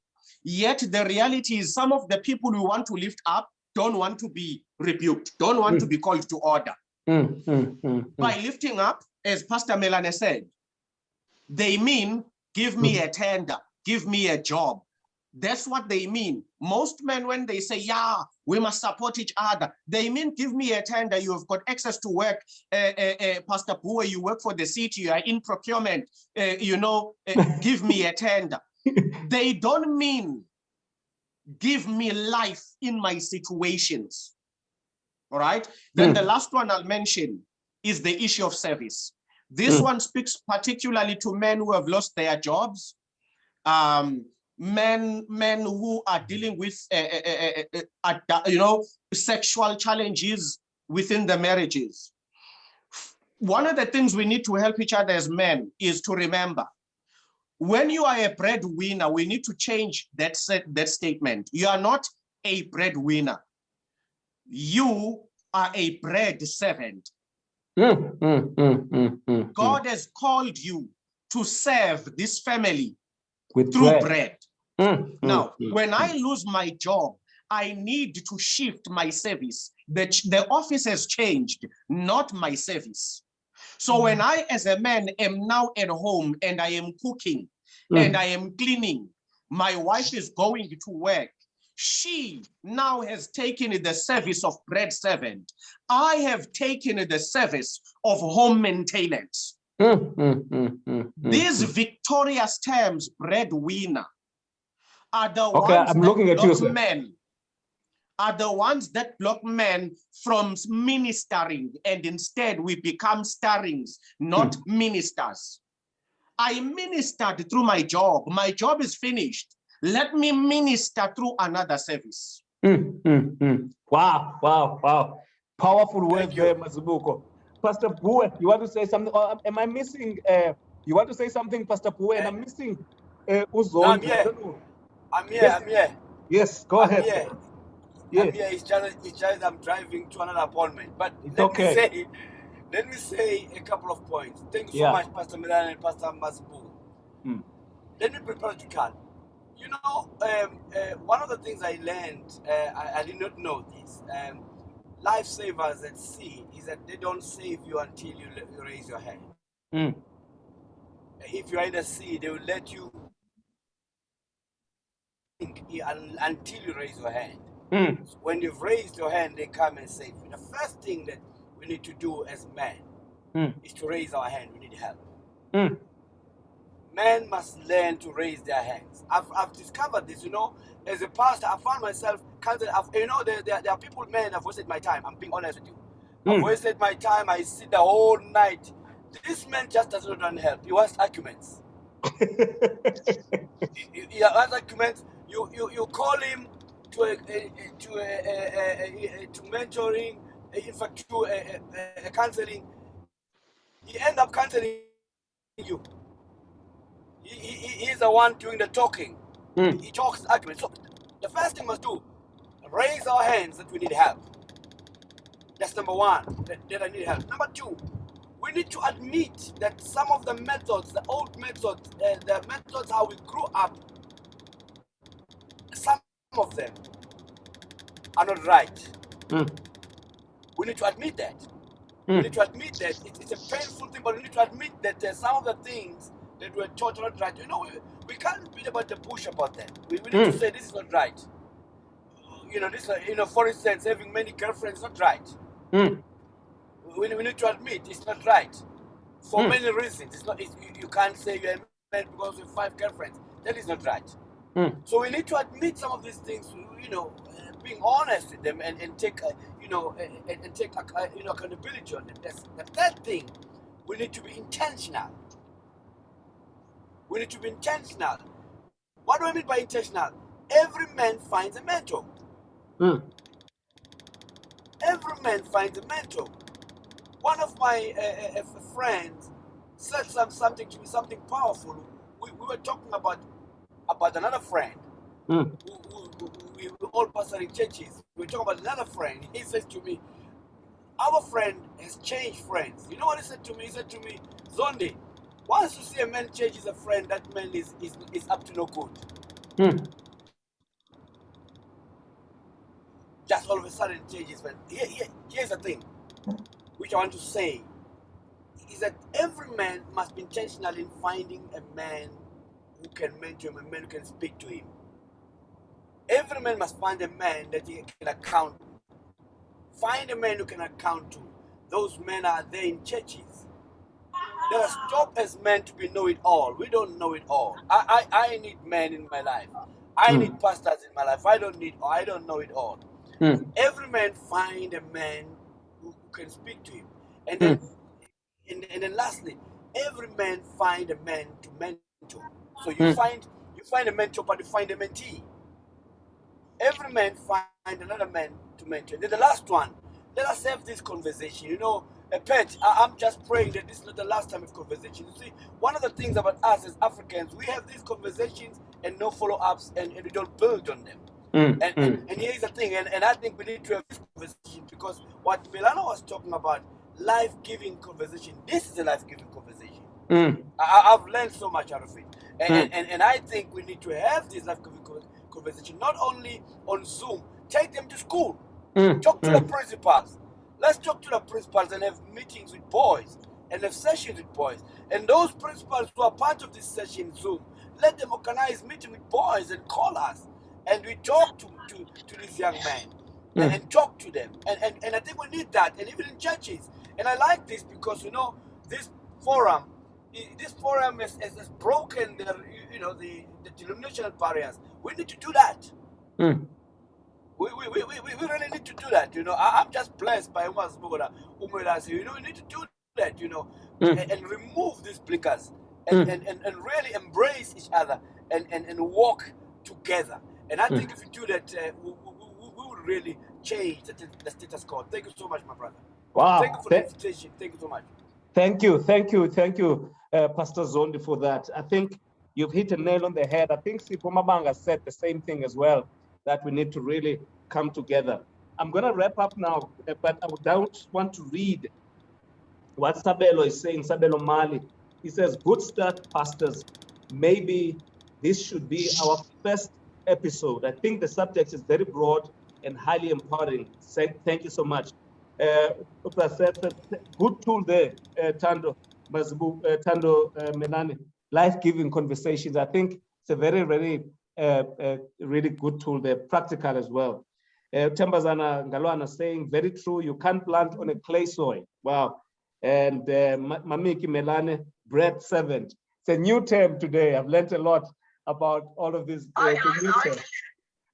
yet the reality is some of the people we want to lift up don't want to be rebuked, don't want to be called to order. By lifting up, as Pastor Melane said, they mean, give me a tender, give me a job. That's what they mean. Most men, when they say, yeah, we must support each other, they mean, give me a tender, you have got access to work. Pastor Buwe, you work for the city, you are in procurement, give me a tender. They don't mean, give me life in my situations. All right. Then the last one I'll mention is the issue of service. This one speaks particularly to men who have lost their jobs, men who are dealing with sexual challenges within the marriages. One of the things we need to help each other as men is to remember, when you are a breadwinner, we need to change that statement. You are not a breadwinner. You are a bread servant. God has called you to serve this family through bread. Now, when I lose my job, I need to shift my service. The office has changed, not my service. So when I, as a man, am now at home and I am cooking and I am cleaning, my wife is going to work. She now has taken the service of bread servant. I have taken the service of home maintenance. These victorious terms, breadwinner, are the ones I'm looking at you, sir. men are the ones that block men from ministering, and instead we become starrings, not ministers. I ministered through my job. My job is finished. Let me minister through another service. Wow. Powerful words there, Mazibuko. Pastor Buwe, you want to say something? Or am I missing? You want to say something, Pastor Buwe? And I'm missing Zondi. No, I'm here. Yes, go ahead. Here. Yes. I'm here. It's just I'm driving to another appointment. But let me say a couple of points. Thank you so much, Pastor Melane and Pastor Mazibuko. Let me be practical. You know, one of the things I learned, I did not know this. Lifesavers at sea is that they don't save you until you raise your hand. If you are in the sea, they will let you think until you raise your hand. So when you've raised your hand, they come and save you. The first thing that we need to do as men is to raise our hand. We need help. Men must learn to raise their hands. I've discovered this, you know, as a pastor. I found myself there are people, men, I've wasted my time. I'm being honest with you. I've wasted my time. I sit the whole night. This man just does not want help. He wants arguments. He wants arguments. You call him to mentoring, in fact, to counseling. He ends up counseling you. He's the one doing the talking. He talks arguments. So the first thing we must do, raise our hands that we need help. That's number one, that I need help. Number two, we need to admit that some of the methods, the old methods, the methods how we grew up, some of them are not right. We need to admit that. We need to admit that. It's a painful thing, but we need to admit that some of the things that were taught are not right. You know, we can't beat about the bush about that. We need to say this is not right. You know, for instance, having many girlfriends is not right. We need to admit it's not right. For many reasons. It's not. You can't say you're a man because you have 5 girlfriends. That is not right. So we need to admit some of these things, you know, being honest with them and take, accountability on them. That's the third thing. We need to be intentional. We need to be intentional. What do I mean by intentional? every man finds a mentor. Mm. Every man finds a mentor. One of my friends said something to me, something powerful. We were talking about another friend. Mm. We were all pastoring churches. We were talking about another friend. He says to me, our friend has changed friends. You know what he said to me? He said to me, Zondi, once you see a man changes a friend, that man is up to no good. Mm. Just all of a sudden changes. But here's the thing, which I want to say, is that every man must be intentional in finding a man who can mentor him, a man who can speak to him. Every man must find a man that he can account to. Find a man who can account to. Those men are there in churches. Let us stop as men to be know-it-all. We don't know it all. I need men in my life. I need pastors in my life. I don't know it all. Mm. Every man find a man who can speak to him. And then and then lastly, every man find a man to mentor. So you find a mentor, but you find a mentee. Every man find another man to mentor. Then the last one, let us have this conversation. You know, Pet, I'm just praying that this is not the last time of conversation. You see, one of the things about us as Africans, we have these conversations and no follow-ups, and we don't build on them. And here's the thing, and I think we need to have this conversation, because what Milano was talking about, life-giving conversation, this is a life-giving conversation. I've learned so much out of it. And I think we need to have this life-giving conversation, not only on Zoom. Take them to school. Talk to the principals. Let's talk to the principals and have meetings with boys and have sessions with boys. And those principals who are part of this session Zoom, let them organize meeting with boys and call us. And we talk to these young men and talk to them. And I think we need that, and even in churches. And I like this because, you know, this forum has broken the denominational barriers. We need to do that. We really need to do that. You know, I'm just blessed by Mazibuko. You know, we need to do that, you know, and remove these blinkers and really embrace each other and walk together. And I think if we do that, we will really change the status quo. Thank you so much, my brother. Wow. Thank you for the invitation. Thank you so much. Thank you, Pastor Zondi, for that. I think you've hit a nail on the head. I think Sipho Mabanga said the same thing as well, that we need to really come together. I'm going to wrap up now, but I don't want to read what Sabelo is saying, Sabelo Mali. He says, good start, pastors. Maybe this should be our first episode. I think the subject is very broad and highly empowering. Thank you so much. Good tool there, Thando Melane, life-giving conversations. I think it's a very, very, really good tool there, practical as well. Tembazana Ngalwana saying, very true, you can't plant on a clay soil. Wow. And Mamiki Melane, bread servant. It's a new term today. I've learned a lot about all of these.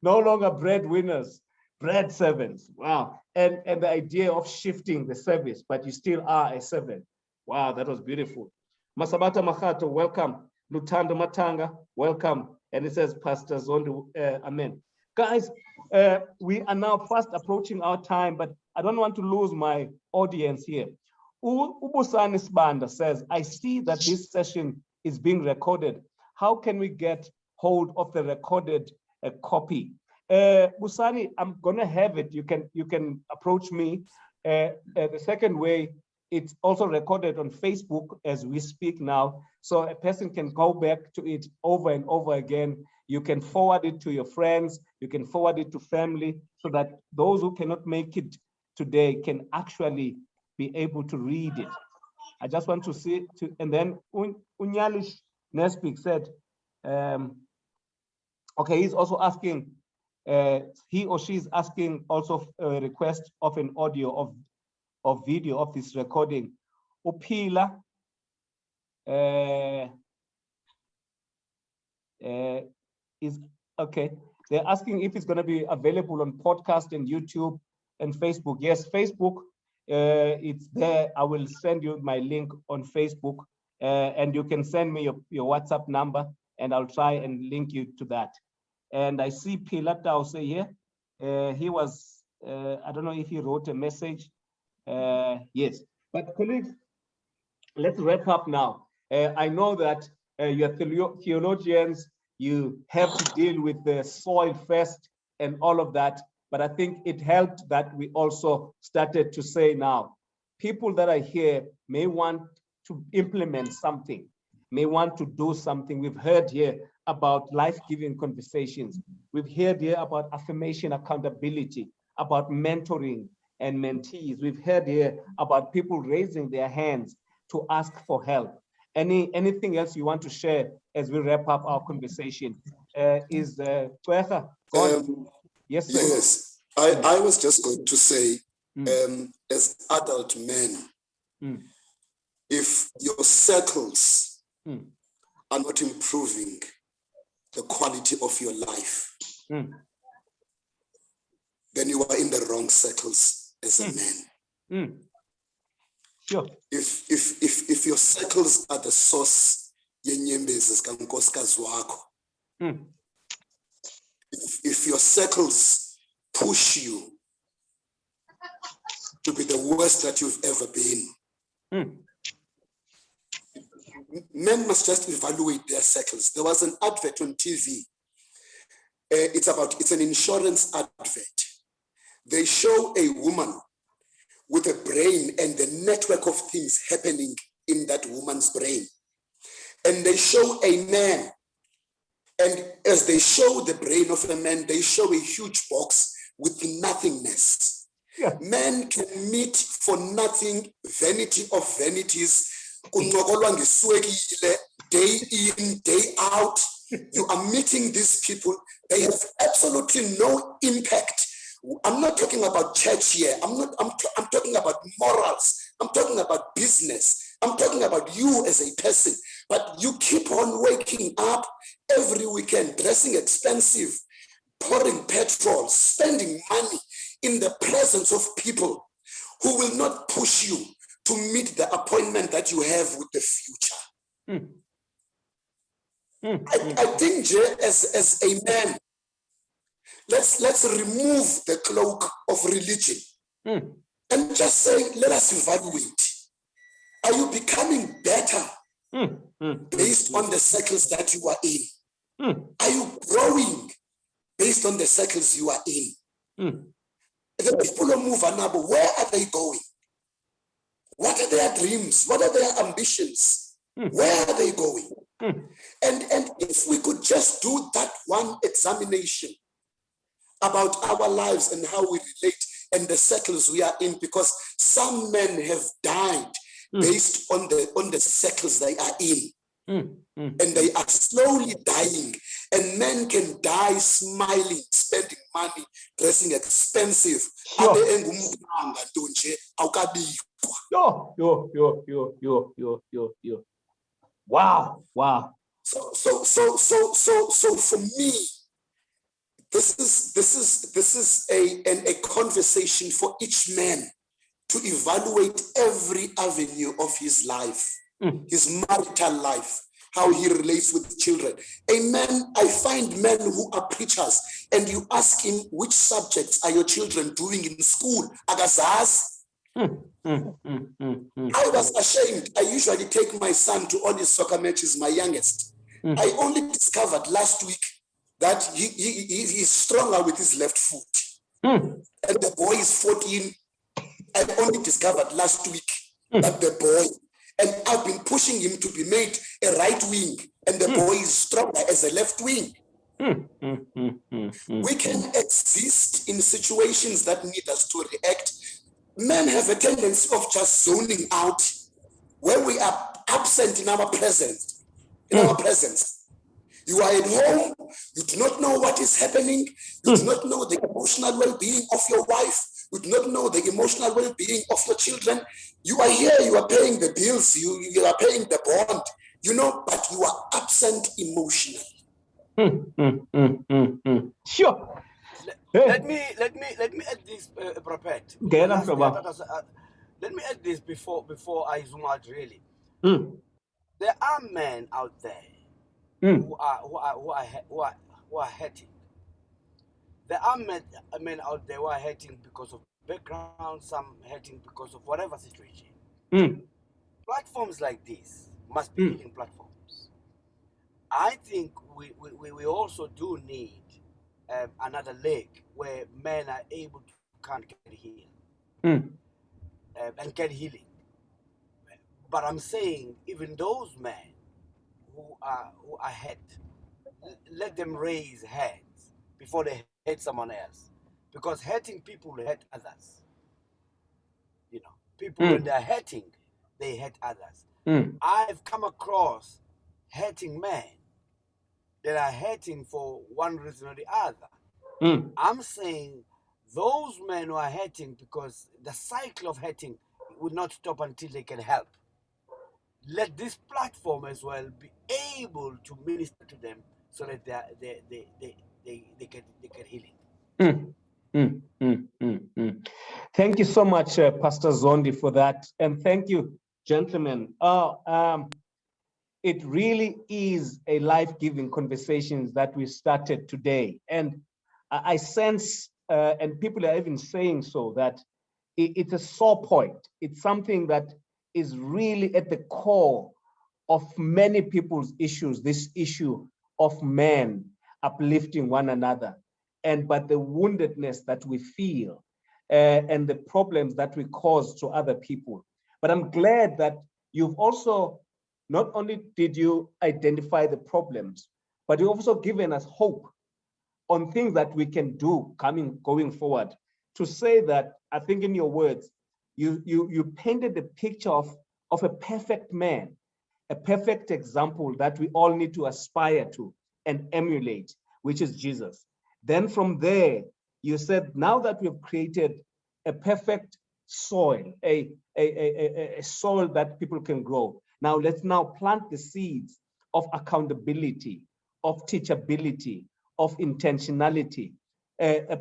No longer breadwinners, bread servants. Wow. And the idea of shifting the service, but you still are a servant. Wow, that was beautiful. Masabata Mahato, welcome. Lutando Matanga, welcome. And it says, Pastor Zondi, amen. Guys, we are now fast approaching our time, but I don't want to lose my audience here. Ubusani Sbanda says, I see that this session is being recorded. How can we get hold of the recorded copy? Busani, I'm gonna have it. You can approach me. The second way, it's also recorded on Facebook as we speak now, so a person can go back to it over and over again. You can forward it to your friends. You can forward it to family, so that those who cannot make it today can actually be able to read it. I just want to see it. And then Unyalish Nespik said, okay, he's also asking, he or she is asking also a request of an audio of video of this recording. Upila is okay. They're asking if it's going to be available on podcast and YouTube and Facebook. Yes, Facebook, it's there. I will send you my link on Facebook, and you can send me your WhatsApp number, and I'll try and link you to that. And I see Pilar Tause here. He was, I don't know if he wrote a message. Yes, but colleagues, let's wrap up now. I know that you're theologians, you have to deal with the soil first and all of that, but I think it helped that we also started to say now, people that are here may want to implement something, may want to do something. We've heard here about life-giving conversations. We've heard here about affirmation, accountability, about mentoring and mentees. We've heard here about people raising their hands to ask for help. Anything else you want to share as we wrap up our conversation? Yes, sir. Yes, I was just going to say, as adult men, if your circles are not improving the quality of your life, then you are in the wrong circles as a man. Sure. If your circles are the source, if your circles push you to be the worst that you've ever been, men must just evaluate their circles. There was an advert on TV. It's an insurance advert. They show a woman with a brain and the network of things happening in that woman's brain. And they show a man. And as they show the brain of a man, they show a huge box with nothingness. Yeah. Men can meet for nothing, vanity of vanities, day in, day out. You are meeting these people. They have absolutely no impact. I'm not talking about church here. I'm talking about morals. I'm talking about business. I'm talking about you as a person. But you keep on waking up every weekend, dressing expensive, pouring petrol, spending money in the presence of people who will not push you to meet the appointment that you have with the future. I think, Jay, as a man, let's remove the cloak of religion and just say, let us evaluate. Are you becoming better based on the circles that you are in? Are you growing based on the circles you are in? The people of Muvanabo, where are they going? What are their dreams? What are their ambitions? Where are they going? And if we could just do that one examination about our lives and how we relate and the circles we are in, because some men have died based on the circles they are in. And they are slowly dying. And men can die smiling, spending money, dressing expensive. Wow. So for me, this is a conversation for each man to evaluate every avenue of his life, his marital life, how he relates with children. Amen. I find men who are preachers, and you ask him, which subjects are your children doing in school? Agazaz. I was ashamed. I usually take my son to all his soccer matches, my youngest. I only discovered last week that he's stronger with his left foot. And the boy is 14. I only discovered last week that the boy, and I've been pushing him to be made a right wing, and the boy is stronger as a left wing. We can exist in situations that need us to react. Men have a tendency of just zoning out where we are absent in our presence. You are at home, you do not know what is happening, you do not know the emotional well-being of your wife, you do not know the emotional well-being of your children. You are here, you are paying the bills, you are paying the bond, but you are absent emotionally. Sure. Let me add this, Prophet. Let me add this before I zoom out. Really, there are men out there who are hurting, There are men out there who are hurting because of background, some hurting because of whatever situation. Platforms like this must be healing platforms. I think we also do need another leg where men are able to come and get healed and get healing. But I'm saying even those men who are hurt, let them raise hands before they hurt someone else, because hurting people hurt others. You know, people when they're hurting, they hurt others. I've come across hurting men that are hurting for one reason or the other. I'm saying those men who are hurting because the cycle of hurting will not stop until they can help. Let this platform as well be able to minister to them so that they get healing. Thank you so much, Pastor Zondi, for that. And thank you, gentlemen. It really is a life-giving conversation that we started today. And I sense, and people are even saying so, that it's a sore point. It's something that is really at the core of many people's issues, this issue of men uplifting one another. But the woundedness that we feel and the problems that we cause to other people. But I'm glad that you've also, not only did you identify the problems, but you've also given us hope on things that we can do going forward. To say that, I think in your words, you painted the picture of a perfect man, a perfect example that we all need to aspire to and emulate, which is Jesus. Then from there, you said, now that we've created a perfect soil, a soil that people can grow, now let's now plant the seeds of accountability, of teachability, of intentionality,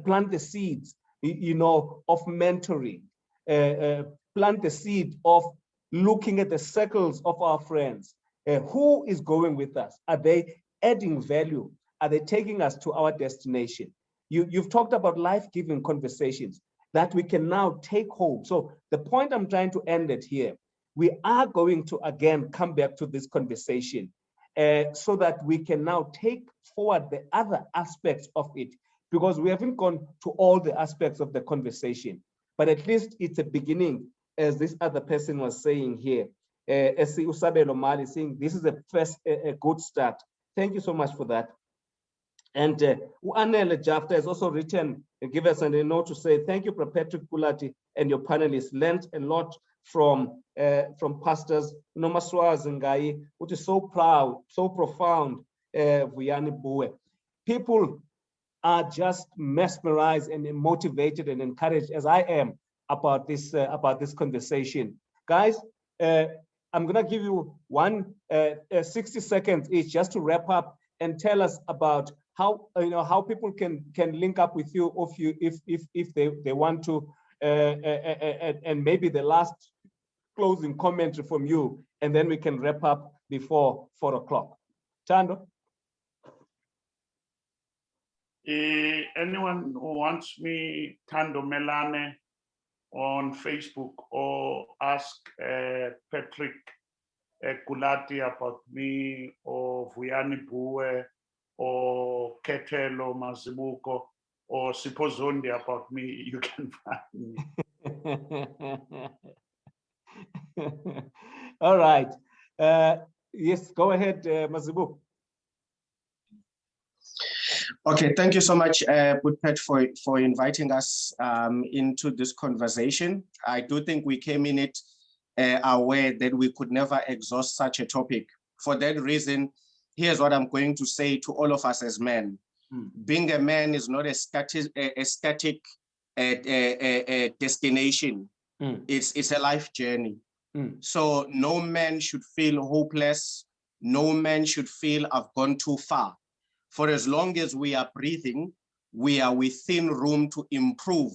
plant the seeds, of mentoring, plant the seed of looking at the circles of our friends. Who is going with us? Are they adding value? Are they taking us to our destination? You've talked about life-giving conversations that we can now take home. So the point I'm trying to end it here, we are going to again come back to this conversation so that we can now take forward the other aspects of it, because we haven't gone to all the aspects of the conversation, but at least it's a beginning, as this other person was saying here. As Usabelo Mali saying, this is a good start. Thank you so much for that. And Anele Jafta has also written and give us a note to say, thank you, Pr Patrick Kulati and your panelists. Learned a lot from pastors Nomaswazi Ngai, which is so proud, so profound, Vuyani Buwe. People are just mesmerized and motivated and encouraged, as I am, about this conversation. Guys, I'm gonna give you 60 seconds each just to wrap up and tell us about how people can link up with you if they want to, and maybe the last closing commentary from you, and then we can wrap up before 4 o'clock. Thando? Anyone who wants me, Thando Melane, on Facebook, or ask Patrick Kulati about me, or Vuyani Buwe, or Khethelo, Mazibuko, or Sipho Zondi about me, you can find me. All right. Yes, go ahead, Mazibuko. Okay, thank you so much, Put for inviting us into this conversation. I do think we came in it aware that we could never exhaust such a topic. For that reason, here's what I'm going to say to all of us as men. Being a man is not a static destination. It's a life journey. So no man should feel hopeless. No man should feel I've gone too far. For as long as we are breathing, we are within room to improve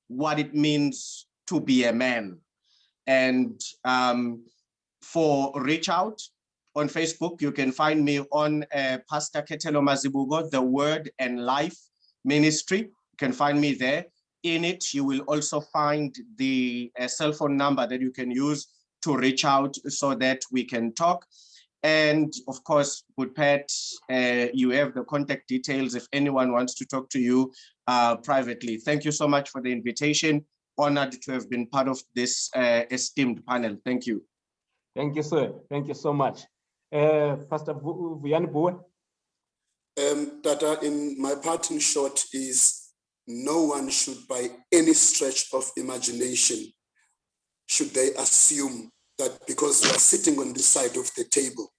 what it means to be a man. And for reach out on Facebook, you can find me on Pastor Khethelo Mazibuko, The Word and Life Ministry. can find me there. In it, you will also find the cell phone number that you can use to reach out so that we can talk. And of course, with Pat, you have the contact details if anyone wants to talk to you privately. Thank you so much for the invitation. Honored to have been part of this esteemed panel. Thank you. Thank you, sir. Thank you so much. Pastor Vuyani Buwe. Tata, in my parting shot is, no one should by any stretch of imagination, should they assume that because we are sitting on this side of the table,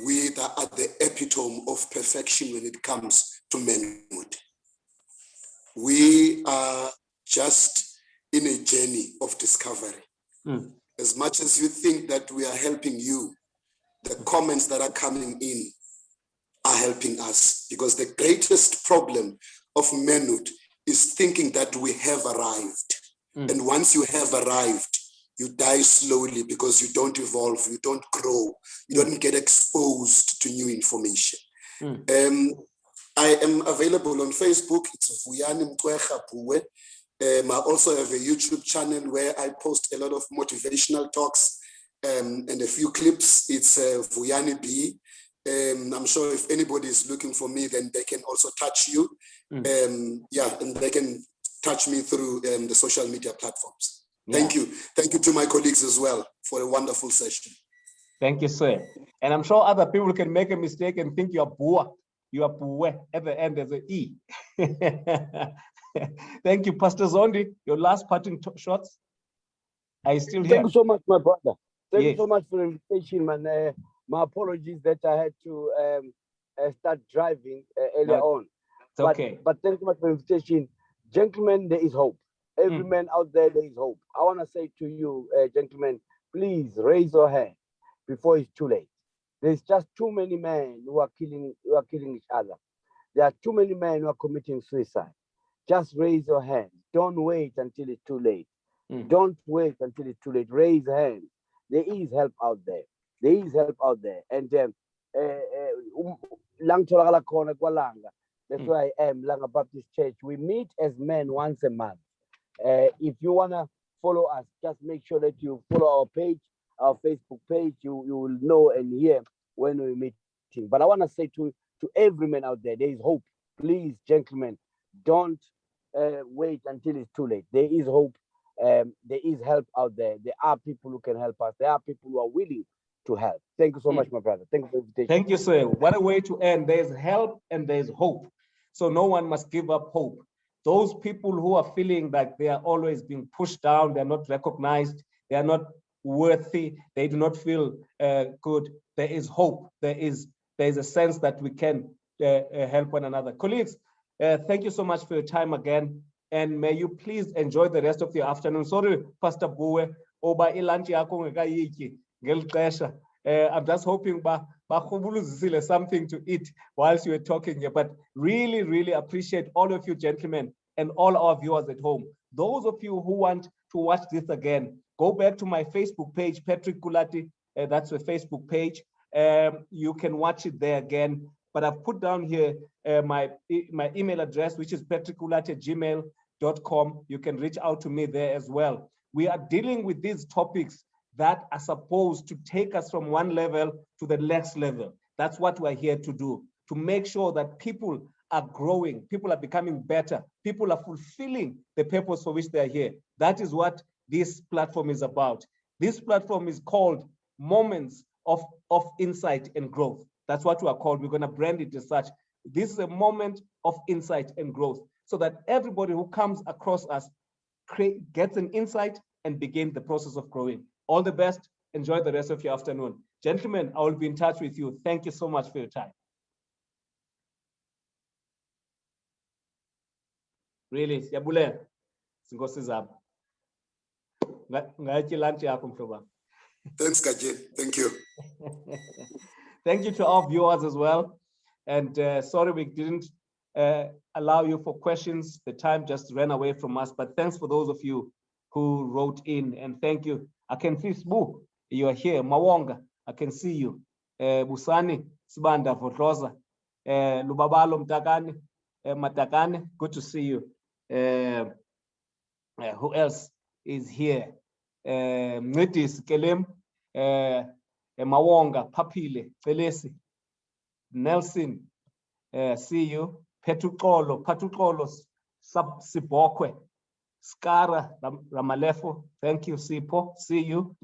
we are at the epitome of perfection when it comes to manhood. We are just in a journey of discovery. As much as you think that we are helping you, the comments that are coming in are helping us, because the greatest problem of manhood is thinking that we have arrived. And once you have arrived, you die slowly because you don't evolve, you don't grow, you don't get exposed to new information. I am available on Facebook. It's Vuyani Buwe. I also have a YouTube channel where I post a lot of motivational talks and a few clips. It's Vuyani B. I'm sure if anybody is looking for me, then they can also touch you. Yeah, and they can touch me through the social media platforms. Thank you. Thank you to my colleagues as well for a wonderful session. Thank you, sir. And I'm sure other people can make a mistake and think you're Buwe. You are Buwe at the end as an E. Thank you, Pastor Zondi. Your last parting shots. Are you still here? Thank you so much, my brother. Thank Yes. you so much for the invitation, man. My apologies that I had to start driving earlier on. It's okay. But thank you so much for the invitation. Gentlemen, there is hope. Every man out there is hope. I want to say to you, gentlemen, please raise your hand before it's too late. There's just too many men who are killing each other. There are too many men who are committing suicide. Just raise your hand. Don't wait until it's too late. Don't wait until it's too late. Raise a hand. There is help out there. There is help out there. And that's where I am, Langa Baptist Church. We meet as men once a month. If you want to follow us, just make sure that you follow our page, our Facebook page. You will know and hear when we're meeting. But I want to say to every man out there, there is hope. Please, gentlemen, don't wait until it's too late. There is hope. There is help out there. There are people who can help us. There are people who are willing to help. Thank you so much, my brother. Thank you for the invitation. Thank you, sir. What a way to end. There's help and there's hope. So no one must give up hope. Those people who are feeling like they are always being pushed down, they're not recognized, they are not worthy, they do not feel good. There is hope. There is a sense that we can help one another. Colleagues, thank you so much for your time again. And may you please enjoy the rest of your afternoon. Sorry, Pastor Buwe, oba ilanchi yako ngekayiki ngelixesha. I'm just hoping something to eat whilst you were talking here. But really, really appreciate all of you gentlemen and all our viewers at home. Those of you who want to watch this again, go back to my Facebook page, Patrick Kulati. That's the Facebook page. You can watch it there again. But I've put down here my email address, which is patrickkulati@gmail.com. You can reach out to me there as well. We are dealing with these topics that are supposed to take us from one level to the next level. That's what we're here to do, to make sure that people are growing, people are becoming better, people are fulfilling the purpose for which they are here. That is what this platform is about. This platform is called Moments of Insight and Growth. That's what we are called. We're going to brand it as such. This is a moment of insight and growth, so that everybody who comes across us gets an insight and begin the process of growing. All the best. Enjoy the rest of your afternoon. Gentlemen, I will be in touch with you. Thank you so much for your time. Really, Yabule, Thanks, Kaji. Thank you. Thank you to our viewers as well. And sorry we didn't allow you for questions. The time just ran away from us. But thanks for those of you who wrote in. And thank you. I can see Sbu, you are here. Mawonga, I can see you. Busani, Sibanda, Votloza, Lubabalo Mtakani, Matakane, good to see you. Who else is here? Mncedisi Kelem, Mawonga, Papile, Felesi, Nelson, see you. Patuxolo, Sibokwe, Skara Ramalefo, thank you, Sipho, see you.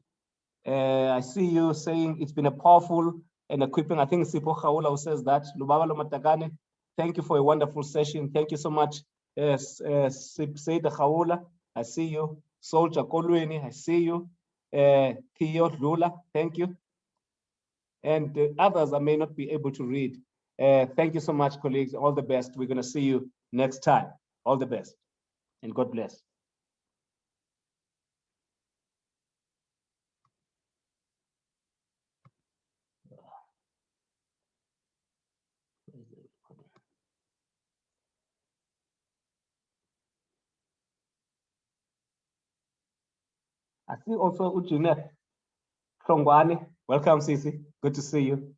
I see you saying it's been a powerful and equipping. I think Sipho Khawula who says that. Lubaba Matakane, thank you for a wonderful session. Thank you so much, Saida Khawula. I see you. Soldier Kolweni, I see you. Theo Lula, thank you. And others I may not be able to read. Thank you so much, colleagues. All the best. We're going to see you next time. All the best. And God bless. I see also Ujine Hlongwane. Welcome, Sisi. Good to see you.